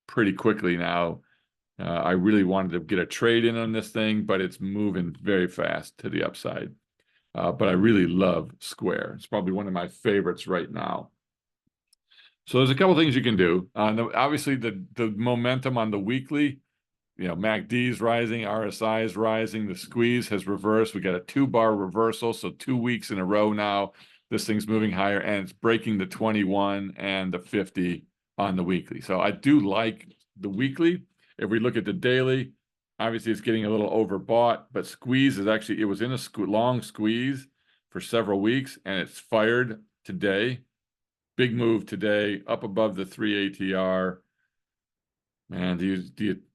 pretty quickly now. I really wanted to get a trade in on this thing, but it's moving very fast to the upside. But I really love Square. It's probably one of my favorites right now. So there's a couple things you can do. Obviously, the momentum on the weekly, MACD is rising, RSI is rising, the squeeze has reversed. We got a 2-bar reversal, so 2 weeks in a row now. This thing's moving higher, and it's breaking the 21 and the 50 on the weekly. So I do like the weekly. If we look at the daily, obviously it's getting a little overbought, but squeeze is actually, it was in a long squeeze for several weeks, and it's fired today. Big move today, up above the 3 ATR. Man, do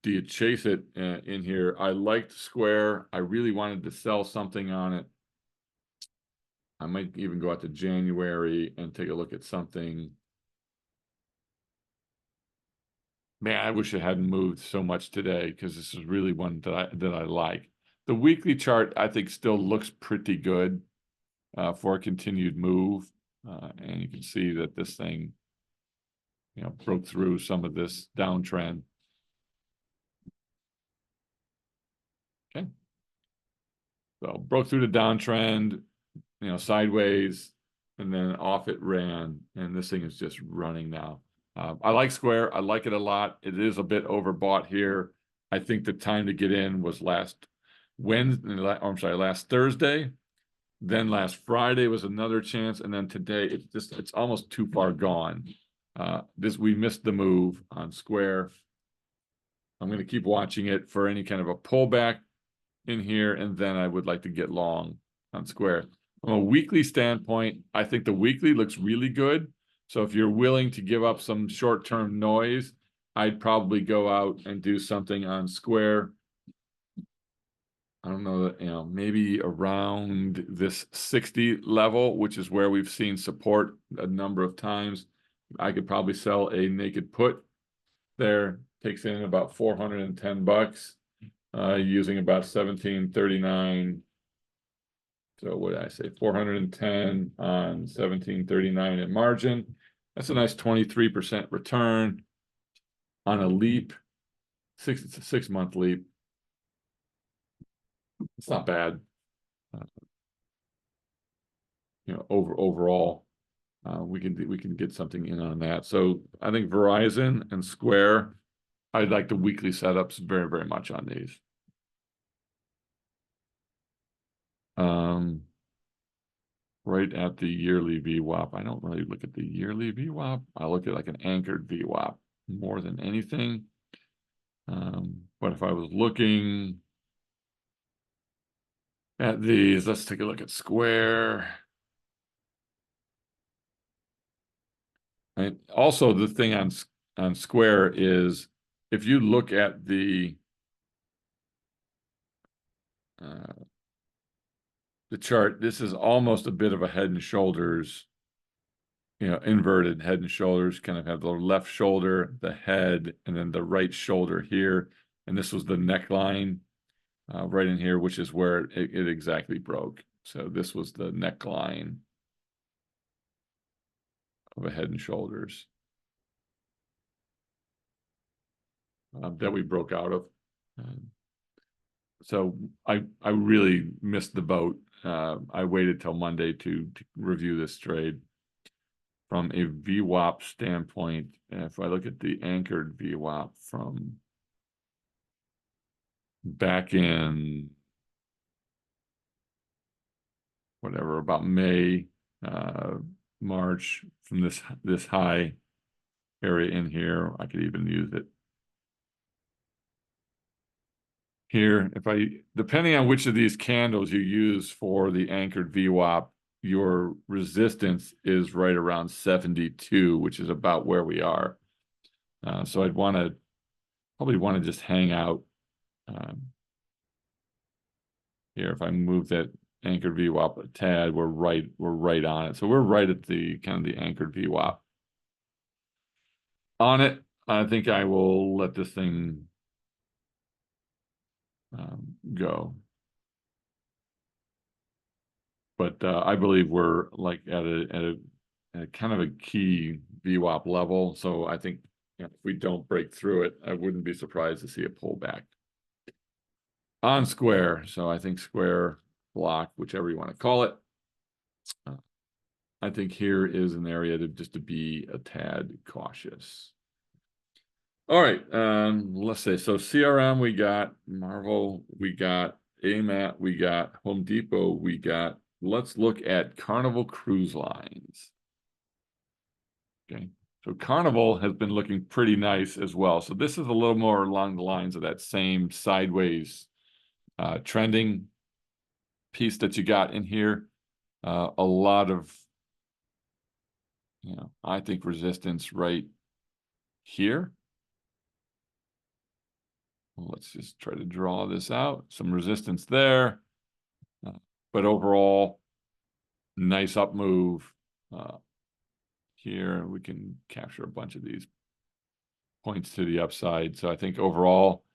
you chase it in here? I liked Square. I really wanted to sell something on it. I might even go out to January and take a look at something. Man, I wish it hadn't moved so much today because this is really one that I like. The weekly chart, I think, still looks pretty good for a continued move. And you can see that this thing, broke through some of this downtrend. Okay. So broke through the downtrend, sideways, and then off it ran. And this thing is just running now. I like Square. I like it a lot. It is a bit overbought here. I think the time to get in was last Thursday. Then last Friday was another chance, and then today it's almost too far gone. We missed the move on Square. I'm going to keep watching it for any kind of a pullback in here, and then I would like to get long on Square. From a weekly standpoint, I think the weekly looks really good. So if you're willing to give up some short-term noise, I'd probably go out and do something on Square. I don't know, maybe around this 60 level, which is where we've seen support a number of times. I could probably sell a naked put there. Takes in about $410, using about 1739. So what did I say? 410 on 1739 in margin. That's a nice 23% return on a leap. It's a 6-month leap. It's not bad. Overall, we can get something in on that. So I think Verizon and Square, I'd like the weekly setups very, very much on these. Right at the yearly VWAP. I don't really look at the yearly VWAP. I look at like an anchored VWAP more than anything. But if I was looking at these, let's take a look at Square. And also the thing on Square is if you look at the chart, this is almost a bit of a head and shoulders, inverted head and shoulders, kind of have the left shoulder, the head, and then the right shoulder here. And this was the neckline right in here, which is where it exactly broke. So this was the neckline. of a Head and Shoulders that we broke out of. So I really missed the boat. I waited till Monday to review this trade. From a VWAP standpoint, if I look at the anchored VWAP from back in whatever, about May, March, from this high area in here, I could even use it here. Depending on which of these candles you use for the anchored VWAP, your resistance is right around 72, which is about where we are. So I'd probably want to just hang out here. If I move that anchored VWAP a tad, we're right on it. So we're right at the kind of the anchored VWAP on it. I think I will let this thing go. But I believe we're like at a kind of a key VWAP level. So I think if we don't break through it, I wouldn't be surprised to see a pullback on square. So I think square, block, whichever you want to call it. I think here is an area to be a tad cautious. All right, let's say, so CRM we got, Marvel we got, AMAT we got, Home Depot we got. Let's look at Carnival Cruise Lines. Okay, so Carnival has been looking pretty nice as well. So this is a little more along the lines of that same sideways trending piece that you got in here. A lot of, I think resistance right here. Let's just try to draw this out. Some resistance there, but overall, nice up move here. We can capture a bunch of these points to the upside. So I think overall,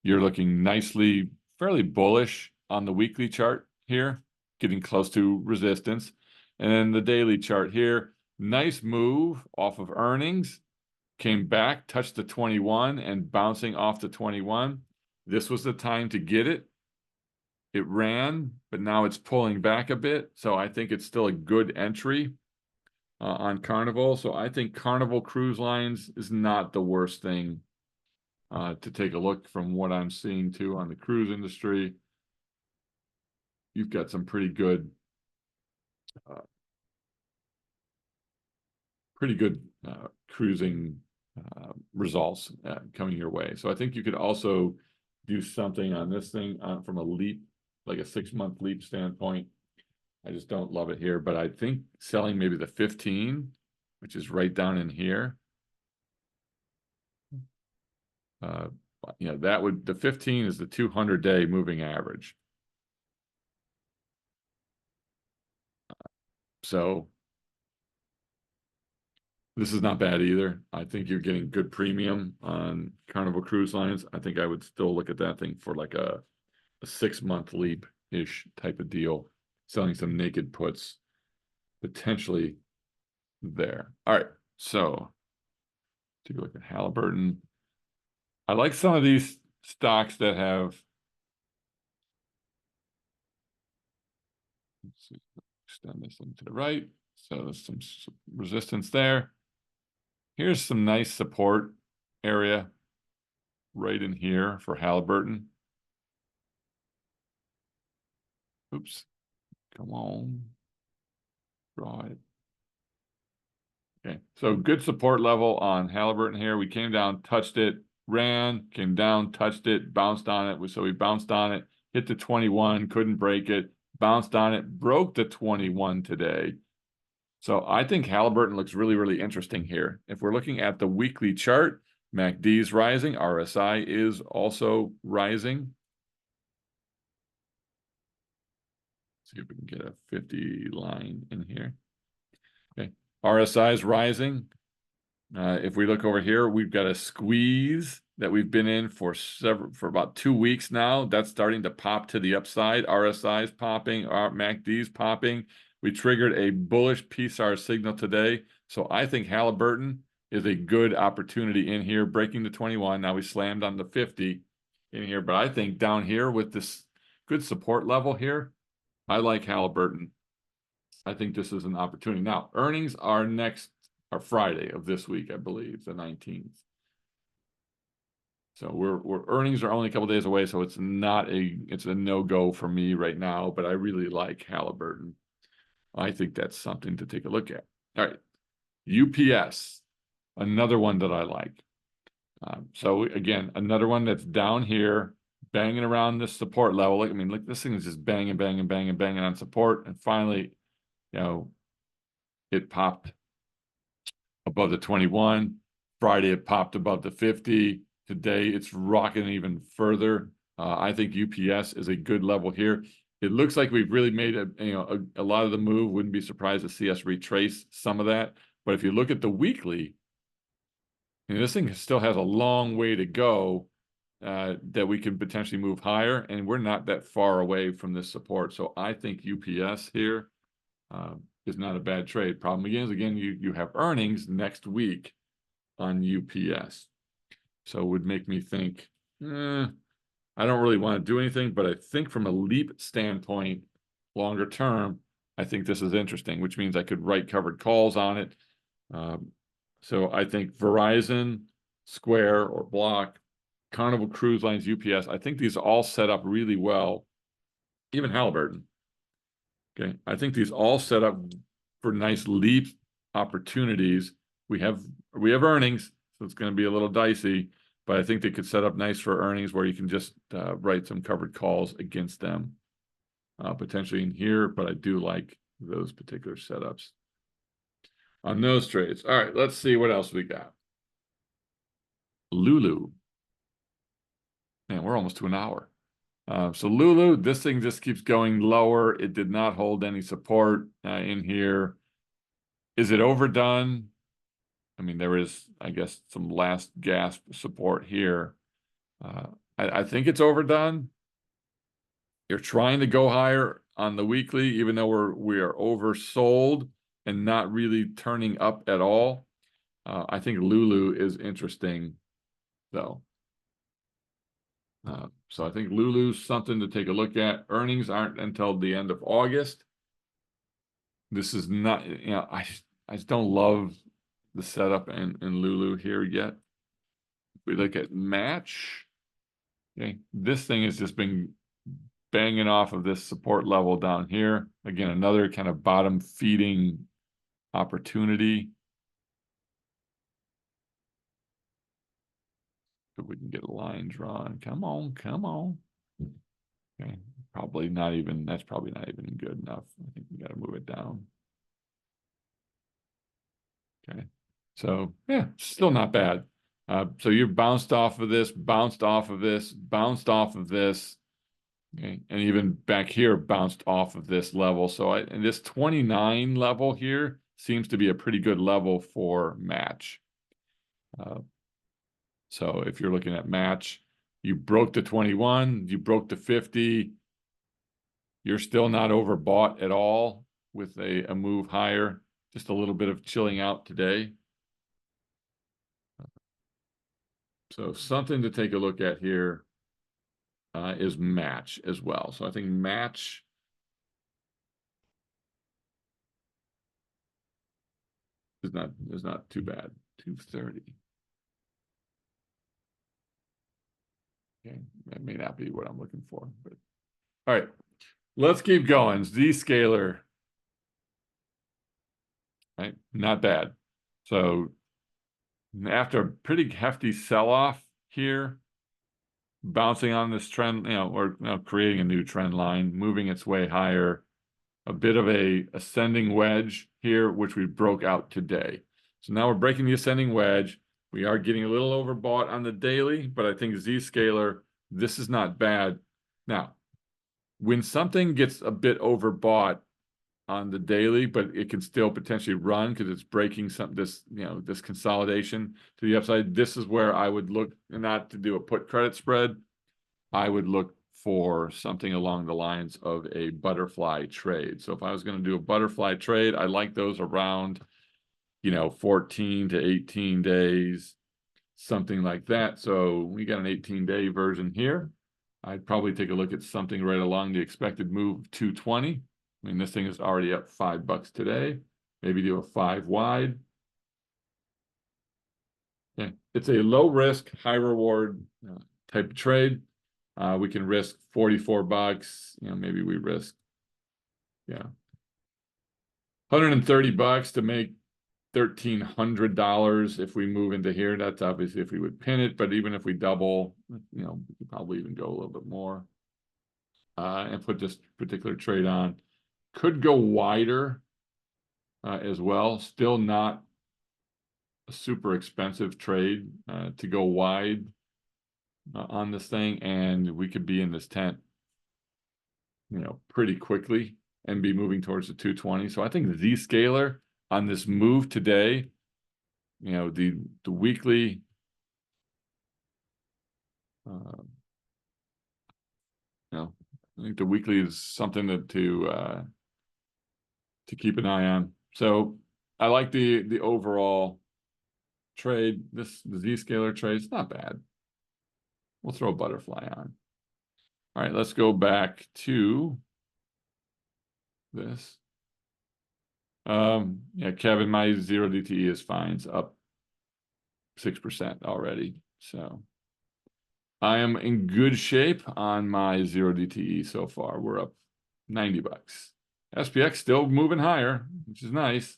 you're looking nicely, fairly bullish on the weekly chart here, getting close to resistance. And then the daily chart here, nice move off of earnings. Came back, touched the 21 and bouncing off the 21. This was the time to get it. It ran, but now it's pulling back a bit. So I think it's still a good entry on Carnival. So I think Carnival Cruise Lines is not the worst thing to take a look from what I'm seeing too on the cruise industry. You've got some pretty good cruising results coming your way. So I think you could also do something on this thing from a leap, like a 6-month leap standpoint. I just don't love it here, but I think selling maybe the 15, which is right down in here. The 15 is the 200-day moving average. So this is not bad either. I think you're getting good premium on Carnival Cruise Lines. I think I would still look at that thing for like a 6-month leap-ish type of deal, selling some naked puts potentially there. All right, so take a look at Halliburton. I like some of these stocks that have, let's see, extend this thing to the right. So there's some resistance there. Here's some nice support area right in here for Halliburton. Oops, come on, draw it. Okay, so good support level on Halliburton here. We came down, touched it, ran, came down, touched it, bounced on it. So we bounced on it, hit the 21, couldn't break it, bounced on it, broke the 21 today. So I think Halliburton looks really, really interesting here. If we're looking at the weekly chart, MACD is rising, RSI is also rising. See if we can get a 50 line in here. Okay, RSI is rising. If we look over here, we've got a squeeze that we've been in for about 2 weeks now. That's starting to pop to the upside. RSI is popping, our MACD is popping. We triggered a bullish PSAR signal today. So I think Halliburton is a good opportunity in here, breaking the 21. Now we slammed on the 50 in here, but I think down here with this good support level here, I like Halliburton. I think this is an opportunity. Now, earnings are Friday of this week, I believe, the 19th. So we're earnings are only a couple days away, so it's a no-go for me right now, but I really like Halliburton. I think that's something to take a look at. All right. UPS, another one that I like. So again, another one that's down here, banging around this support level. Like, I mean, look, this thing is just banging on support. And finally, it popped above the 21. Friday, it popped above the 50. Today, it's rocketing even further. I think UPS is a good level here. It looks like we've really made a lot of the move. Wouldn't be surprised to see us retrace some of that. But if you look at the weekly, this thing still has a long way to go that we can potentially move higher, and we're not that far away from this support. So I think UPS here is not a bad trade. Problem again, you have earnings next week on UPS. So it would make me think, I don't really want to do anything, but I think from a leap standpoint, longer term, I think this is interesting, which means I could write covered calls on it. So I think Verizon, Square, or Block, Carnival Cruise Lines, UPS, I think these all set up really well. Even Halliburton. Okay, I think these all set up for nice leap opportunities. We have earnings, so it's going to be a little dicey, but I think they could set up nice for earnings where you can just write some covered calls against them potentially in here. But I do like those particular setups on those trades. All right, let's see what else we got. Lulu. Man, we're almost to an hour. So Lulu, this thing just keeps going lower. It did not hold any support in here. Is it overdone? I mean, there is, I guess, some last gasp support here. I think it's overdone. You're trying to go higher on the weekly, even though we are oversold and not really turning up at all. I think Lulu is interesting, though. So I think Lulu's something to take a look at. Earnings aren't until the end of August. This is not, I just don't love the setup in Lulu here yet. If we look at Match, okay, this thing has just been banging off of this support level down here. Again, another kind of bottom feeding opportunity. If we can get a line drawn. Come on. Okay, that's probably not even good enough. I think we got to move it down. Okay, so yeah, still not bad. So you bounced off of this, bounced off of this, bounced off of this. Okay, and even back here bounced off of this level. So and this 29 level here seems to be a pretty good level for Match. So if you're looking at Match, you broke the 21, you broke the 50, you're still not overbought at all with a move higher, just a little bit of chilling out today. So something to take a look at here is Match as well. So I think Match is not too bad. 230. Okay, that may not be what I'm looking for, but all right, let's keep going. Zscaler, right? Not bad. So after a pretty hefty sell-off here, bouncing on this trend, or creating a new trend line, moving its way higher, a bit of a ascending wedge here, which we broke out today. So now we're breaking the ascending wedge. We are getting a little overbought on the daily, but I think Zscaler, this is not bad. Now, when something gets a bit overbought on the daily, but it can still potentially run because it's breaking this consolidation to the upside, this is where I would look not to do a put credit spread. I would look for something along the lines of a butterfly trade. So if I was going to do a butterfly trade, I like those around 14 to 18 days, something like that. So we got an 18-day version here. I'd probably take a look at something right along the expected move of 220. I mean, this thing is already up $5 today. Maybe do a 5 wide. Yeah, it's a low risk, high reward type of trade. We can risk $44. Maybe we risk, $130 to make $1,300 if we move into here. That's obviously if we would pin it, but even if we double, we could probably even go a little bit more and put this particular trade on. Could go wider as well. Still not a super expensive trade to go wide on this thing, and we could be in this tent, pretty quickly and be moving towards the 220. So I think the Z-scaler on this move today, the weekly I think the weekly is something to keep an eye on. So I like the overall trade. The Z-scaler trade is not bad. We'll throw a butterfly on. All right, let's go back to this. Yeah, Kevin, my 0 DTE is fine. It's up 6% already. So I am in good shape on my 0 DTE so far. We're up $90. SPX still moving higher, which is nice.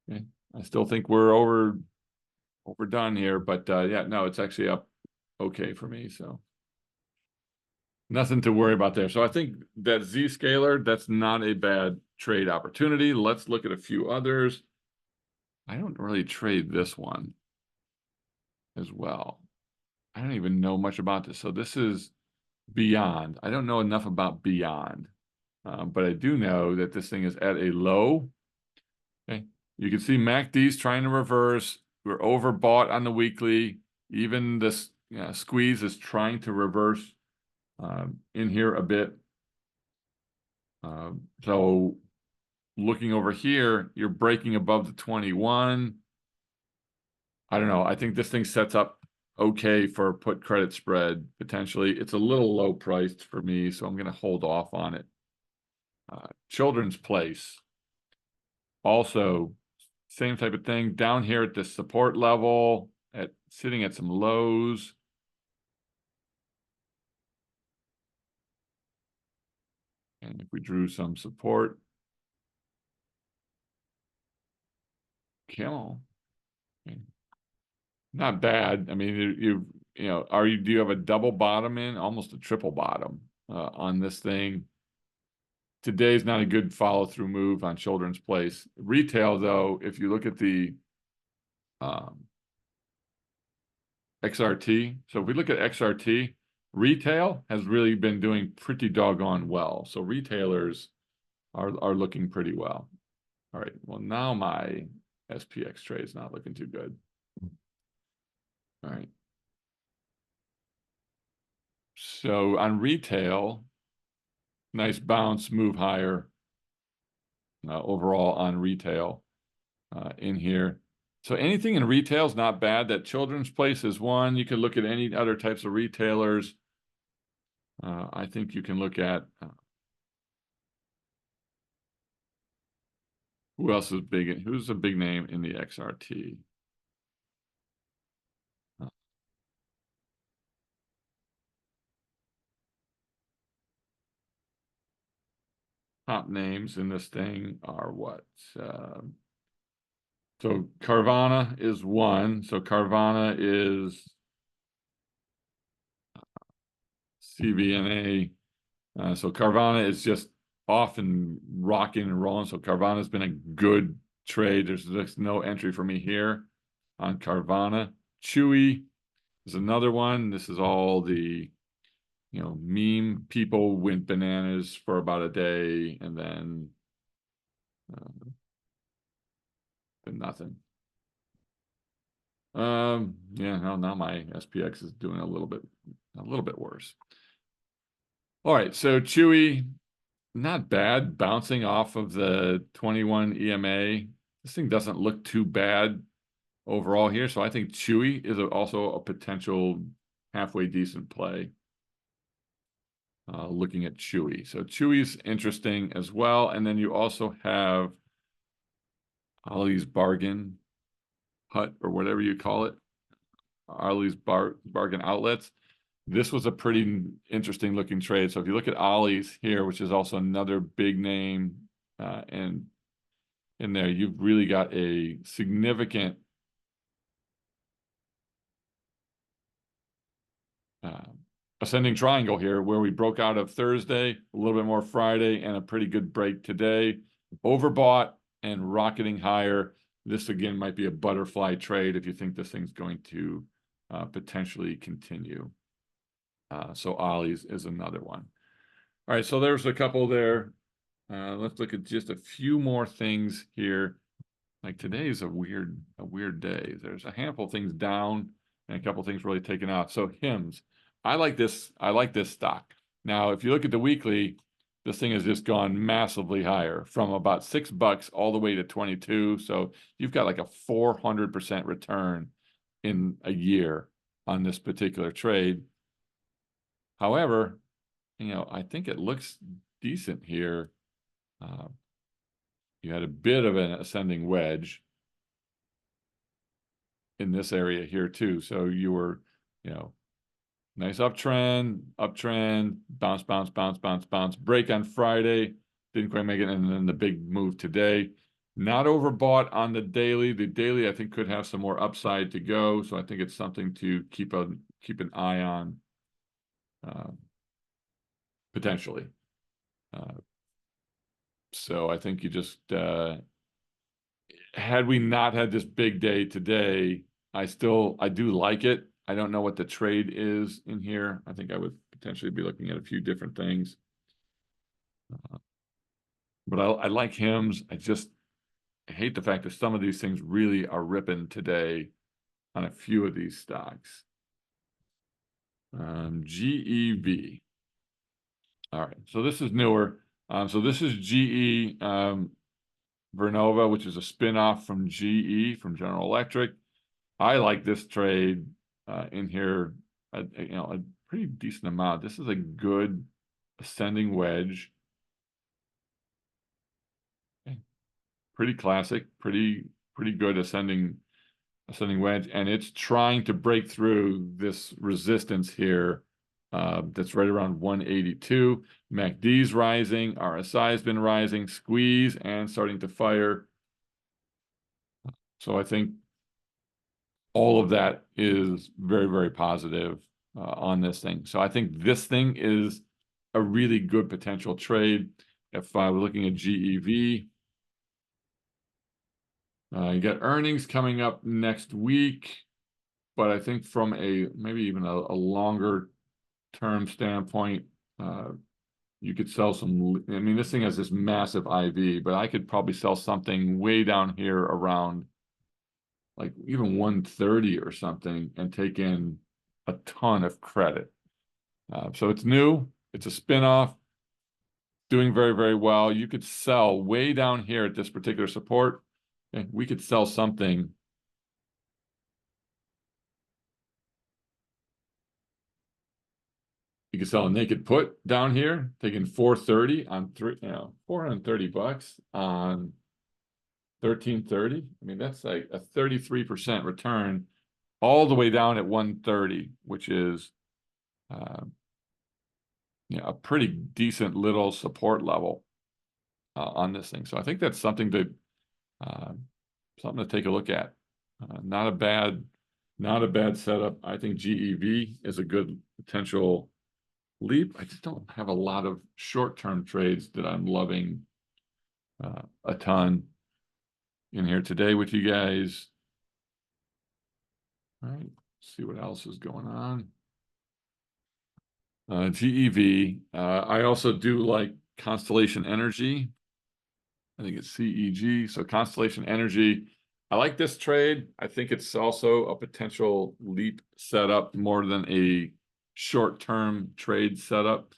Okay. I still think we're overdone here, but yeah, no, it's actually up okay for me. So nothing to worry about there. So I think that Z-scaler, that's not a bad trade opportunity. Let's look at a few others. I don't really trade this one as well. I don't even know much about this. So this is Beyond. I don't know enough about Beyond, but I do know that this thing is at a low. Okay, you can see MACD's trying to reverse. We're overbought on the weekly. Even this squeeze is trying to reverse in here a bit. So looking over here, you're breaking above the 21. I don't know. I think this thing sets up okay for put credit spread potentially. It's a little low priced for me, so I'm going to hold off on it. Children's Place, also same type of thing down here at the support level, sitting at some lows. And if we drew some support, camel, okay. Not bad. I mean, do you have a double bottom in, almost a triple bottom on this thing? Today's not a good follow-through move on Children's Place. Retail, though, if you look at the XRT, so if we look at XRT, retail has really been doing pretty doggone well. So retailers are looking pretty well. All right, well, now my SPX trade is not looking too good. All right. So on retail, nice bounce, move higher overall on retail in here. So anything in retail is not bad. That Children's Place is one. You can look at any other types of retailers. I think you can look at who else is big? Who's a big name in the XRT? Top names in this thing are what? So Carvana is one. So Carvana is CVNA. So Carvana is just off and rocking and rolling. So Carvana's been a good trade. There's just no entry for me here on Carvana. Chewy is another one. This is all the meme people went bananas for about a day and then nothing. Yeah, no, now my SPX is doing a little bit worse. All right, so Chewy, not bad, bouncing off of the 21 EMA. This thing doesn't look too bad overall here. So I think Chewy is also a potential halfway decent play. Looking at Chewy. So Chewy's interesting as well. And then you also have Ollie's Bargain Hut or whatever you call it. Ollie's Bargain Outlets. This was a pretty interesting looking trade. So if you look at Ollie's here, which is also another big name, and in there, you've really got a significant ascending triangle here where we broke out of Thursday, a little bit more Friday, and a pretty good break today. Overbought and rocketing higher. This again might be a butterfly trade if you think this thing's going to potentially continue. So Ollie's is another one. All right, so there's a couple there. Let's look at just a few more things here. Like today's a weird day. There's a handful of things down and a couple of things really taken out. So Hims, I like this stock. Now, if you look at the weekly, this thing has just gone massively higher from about $6 all the way to 22. So you've got like a 400% return in a year on this particular trade. However, I think it looks decent here. You had a bit of an ascending wedge in this area here too. So you were, nice uptrend, bounce, break on Friday, didn't quite make it, and then the big move today. Not overbought on the daily. The daily, I think, could have some more upside to go. So I think it's something to keep an eye on, potentially. So I think you just, had we not had this big day today, I do like it. I don't know what the trade is in here. I think I would potentially be looking at a few different things. But I like Hims. I hate the fact that some of these things really are ripping today on a few of these stocks. GEV. All right, so this is newer. So this is GE Vernova, which is a spinoff from GE, from General Electric. I like this trade in here, a pretty decent amount. This is a good ascending wedge. Pretty classic, pretty good ascending wedge, and it's trying to break through this resistance here. That's right around 182. MACD's rising, RSI's been rising, squeeze and starting to fire. So I think all of that is very, very positive on this thing. So I think this thing is a really good potential trade. If I were looking at GEV, you got earnings coming up next week, but I think from maybe even a longer term standpoint, you could sell some. I mean, this thing has this massive IV, but I could probably sell something way down here around like even 130 or something and take in a ton of credit. So it's new. It's a spinoff, doing very, very well. You could sell way down here at this particular support. And we could sell something. You could sell a naked put down here, taking 430 on $430 on 1330. I mean, that's like a 33% return all the way down at 130, which is a pretty decent little support level on this thing. So I think that's something to take a look at. Not a bad setup. I think GEV is a good potential leap. I just don't have a lot of short-term trades that I'm loving a ton in here today with you guys. All right, see what else is going on. GEV. I also do like Constellation Energy. I think it's CEG. So Constellation Energy. I like this trade. I think it's also a potential leap setup more than a short-term trade setup.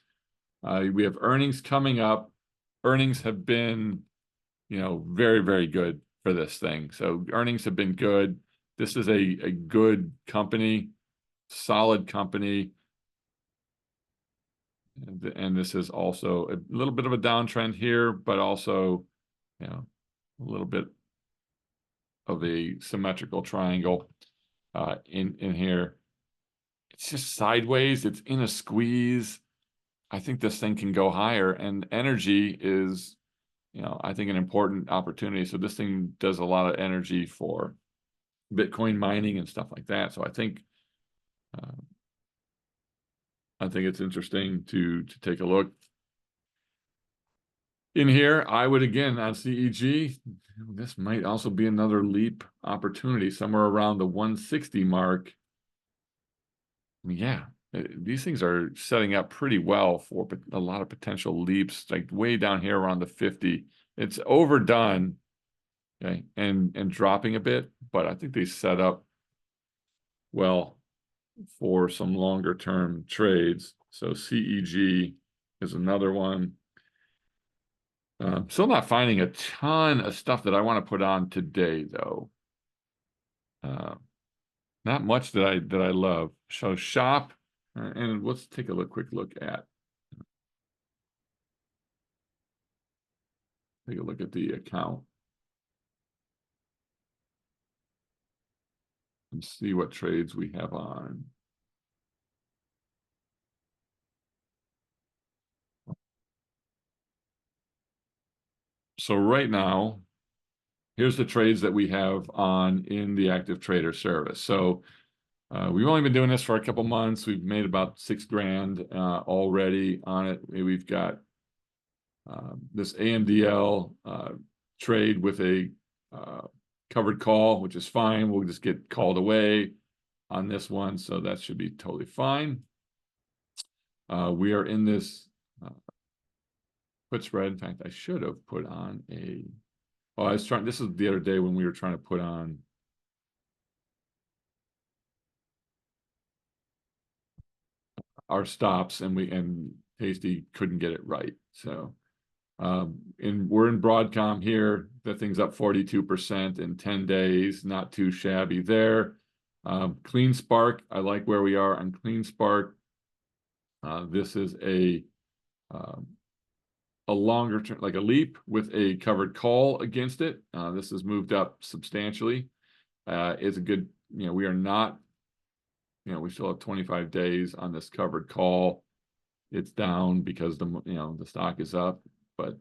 We have earnings coming up. Earnings have been, very, very good for this thing. So earnings have been good. This is a good company, solid company. And this is also a little bit of a downtrend here, but also, you know, a little bit of a symmetrical triangle in here. It's just sideways. It's in a squeeze. I think this thing can go higher, and energy is, you know, I think an important opportunity. So this thing does a lot of energy for Bitcoin mining and stuff like that. So I think it's interesting to take a look. In here, I would, again, on CEG, this might also be another leap opportunity somewhere around the 160 mark. Yeah, these things are setting up pretty well for a lot of potential leaps, like way down here around the 50. It's overdone, okay, and dropping a bit, but I think they set up well for some longer term trades. So CEG is another one. Still not finding a ton of stuff that I want to put on today, though. Not much that I love. So shop, and let's take a quick look at. Take a look at the account and see what trades we have on. So right now, here's the trades that we have on in the active trader service. So we've only been doing this for a couple months. We've made about $6 grand already on it. We've got this AMDL trade with a covered call, which is fine. We'll just get called away on this one, so that should be totally fine. We are in this put spread. In fact, I should have put on a. Oh, I was trying. This is the other day when we were trying to put on our stops, and Tasty couldn't get it right. So, and we're in Broadcom here. That thing's up 42% in 10 days. Not too shabby there. Clean Spark. I like where we are on Clean Spark. This is a longer term, like a leap with a covered call against it. This has moved up substantially. It's a good, you know, we are not, you know, we still have 25 days on this covered call. It's down because the stock is up, but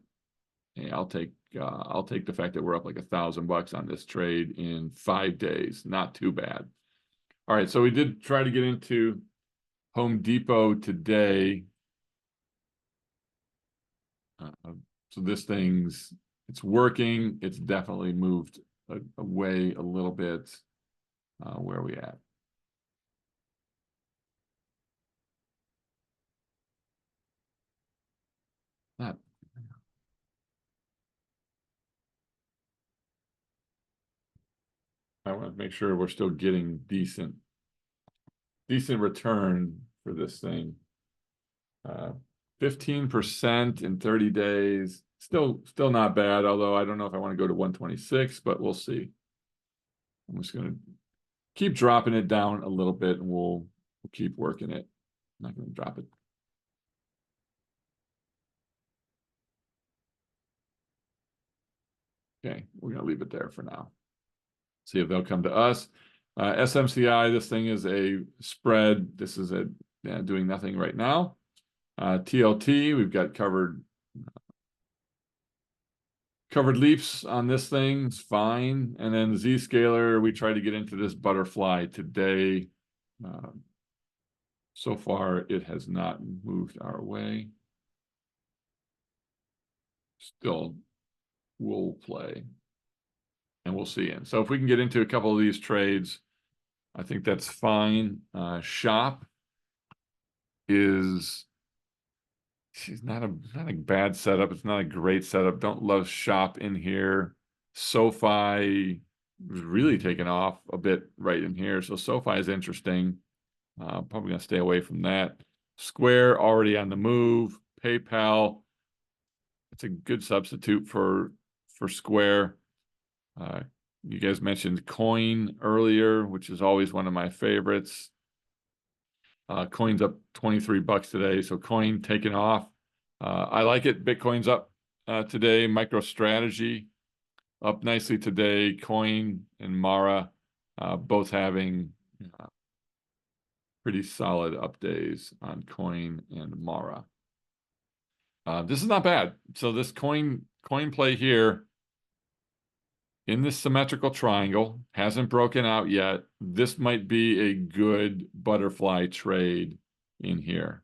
hey, I'll take the fact that we're up like $1,000 on this trade in 5 days. Not too bad. All right, so we did try to get into Home Depot today. So this it's working. It's definitely moved away a little bit. Where are we at? Not. I want to make sure we're still getting decent return for this thing. 15% in 30 days. Still not bad, although I don't know if I want to go to 126, but we'll see. I'm just going to keep dropping it down a little bit, and we'll keep working it. I'm not going to drop it. Okay, we're going to leave it there for now. See if they'll come to us. SMCI, this thing is a spread. This is doing nothing right now. TLT, we've got covered leaps on this thing. It's fine. And then Zscaler, we tried to get into this butterfly today. So far, it has not moved our way. Still will play. And we'll see. And so if we can get into a couple of these trades, I think that's fine. Shop is she's not a bad setup. It's not a great setup. Don't love Shop in here. SoFi was really taken off a bit right in here. So SoFi is interesting. Probably gonna stay away from that. Square already on the move. PayPal. It's a good substitute for Square. You guys mentioned coin earlier, which is always one of my favorites. Coin's up 23 bucks today, so coin taking off. I like it. Bitcoin's up today. MicroStrategy up nicely today. Coin and Mara both having pretty solid up days on coin and Mara. This is not bad. So this coin play here in this symmetrical triangle hasn't broken out yet. This might be a good butterfly trade in here.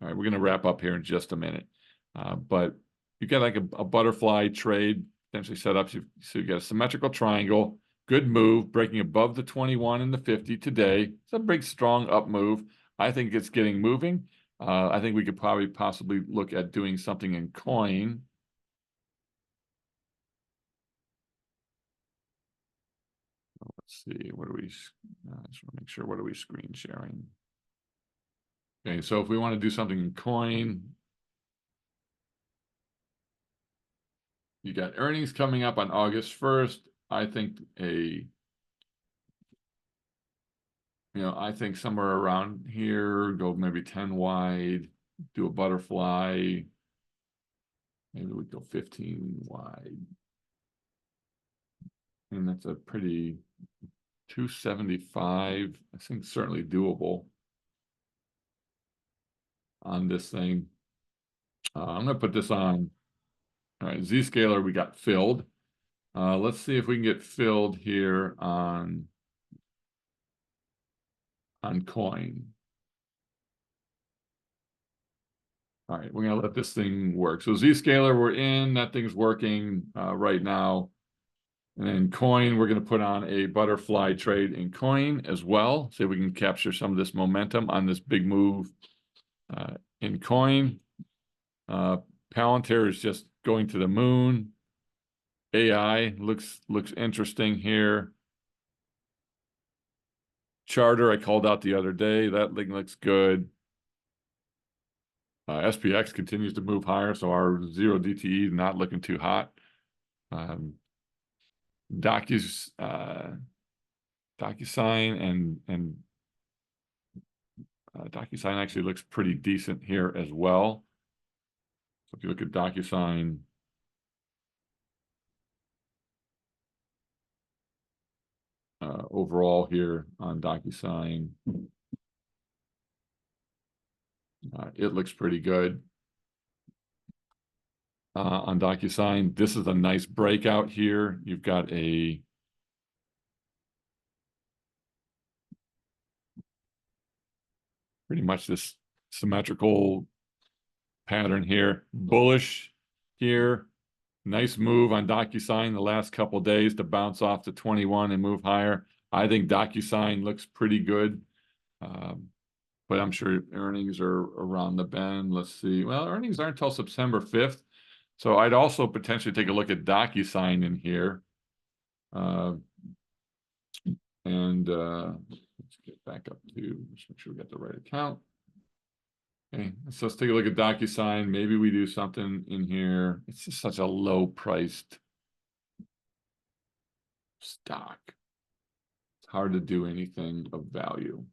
All right, we're going to wrap up here in just a minute. But you got like a butterfly trade potentially set up. So you got a symmetrical triangle, good move, breaking above the 21 and the 50 today. It's a big, strong up move. I think it's getting moving. I think we could possibly look at doing something in coin. Let's see, what do we, just want to make sure, what are we screen sharing? Okay, so if we want to do something in coin, you got earnings coming up on August 1st. I think I think somewhere around here, go maybe 10 wide, do a butterfly. Maybe we go 15 wide. And that's a pretty 275. I think certainly doable on this thing. I'm going to put this on. All right, Zscaler, we got filled. Let's see if we can get filled here on coin. All right, we're going to let this thing work. So Zscaler, we're in. That thing's working right now. And then coin, we're going to put on a butterfly trade in coin as well. See if we can capture some of this momentum on this big move in coin. Palantir is just going to the moon. AI looks interesting here. Charter, I called out the other day. That thing looks good. SPX continues to move higher, so our 0 DTE not looking too hot. DocuSign and DocuSign actually looks pretty decent here as well. So if you look at DocuSign, overall here on DocuSign, it looks pretty good. On DocuSign, this is a nice breakout here. You've got a pretty much this symmetrical pattern here, bullish here. Nice move on DocuSign the last couple of days to bounce off to 21 and move higher. I think DocuSign looks pretty good, but I'm sure earnings are around the bend. Let's see. Well, earnings aren't until September 5th, so I'd also potentially take a look at DocuSign in here. Let's get back up to, let's make sure we got the right account. Okay, so let's take a look at DocuSign. Maybe we do something in here. It's just such a low-priced stock. It's hard to do anything of value.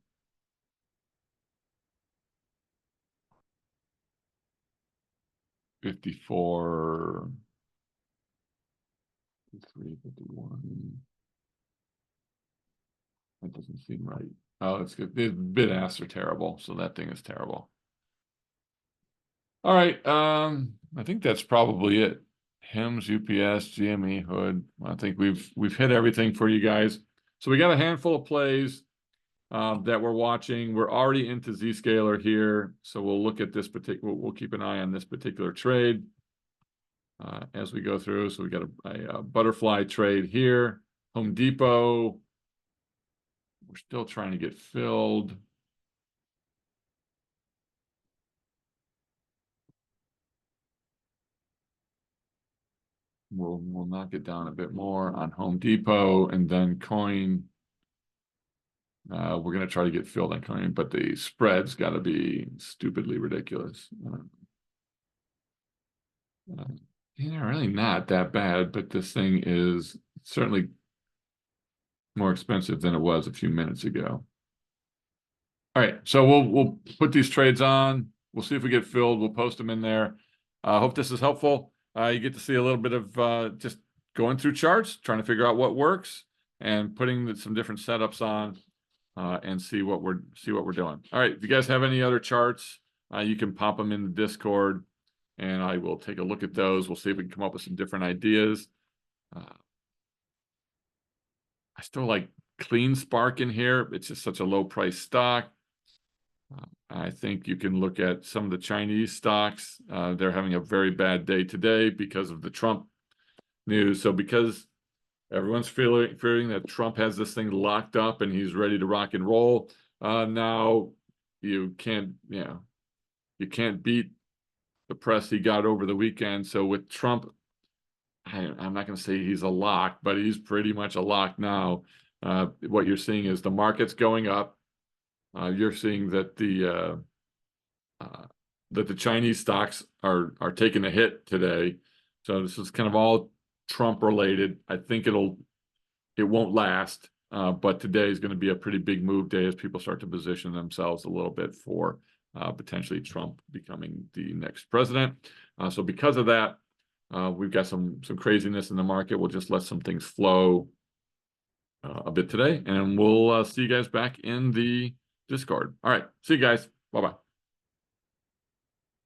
$54, $3.51. That doesn't seem right. Oh, it's good. The bid asks are terrible, so that thing is terrible. All right, I think that's probably it. HIMS, UPS, GME, Hood. I think we've hit everything for you guys. So we got a handful of plays that we're watching. We're already into Zscaler here, so we'll look at this particular. We'll keep an eye on this particular trade as we go through. So we got a butterfly trade here. Home Depot. We're still trying to get filled. We'll knock it down a bit more on Home Depot, and then coin. We're going to try to get filled on coin, but the spread's got to be stupidly ridiculous. Really not that bad, but this thing is certainly more expensive than it was a few minutes ago. All right, so we'll put these trades on. We'll see if we get filled. We'll post them in there. Hope this is helpful. You get to see a little bit of just going through charts, trying to figure out what works, and putting some different setups on, and see what we're doing. All right, if you guys have any other charts, you can pop them in the Discord, and I will take a look at those. We'll see if we can come up with some different ideas. I still like Clean Spark in here. It's just such a low price stock. I think you can look at some of the Chinese stocks. They're having a very bad day today because of the Trump news. So because everyone's fearing that Trump has this thing locked up and he's ready to rock and roll, now you can't beat the press he got over the weekend. So with Trump, I'm not going to say he's a lock, but he's pretty much a lock now. What you're seeing is the market's going up. You're seeing that the Chinese stocks are taking a hit today. So this is kind of all Trump related. I think it won't last, but today is going to be a pretty big move day as people start to position themselves a little bit for potentially Trump becoming the next president. So because of that, we've got some craziness in the market. We'll just let some things flow a bit today, and we'll see you guys back in the Discord. All right, see you guys. Bye-bye.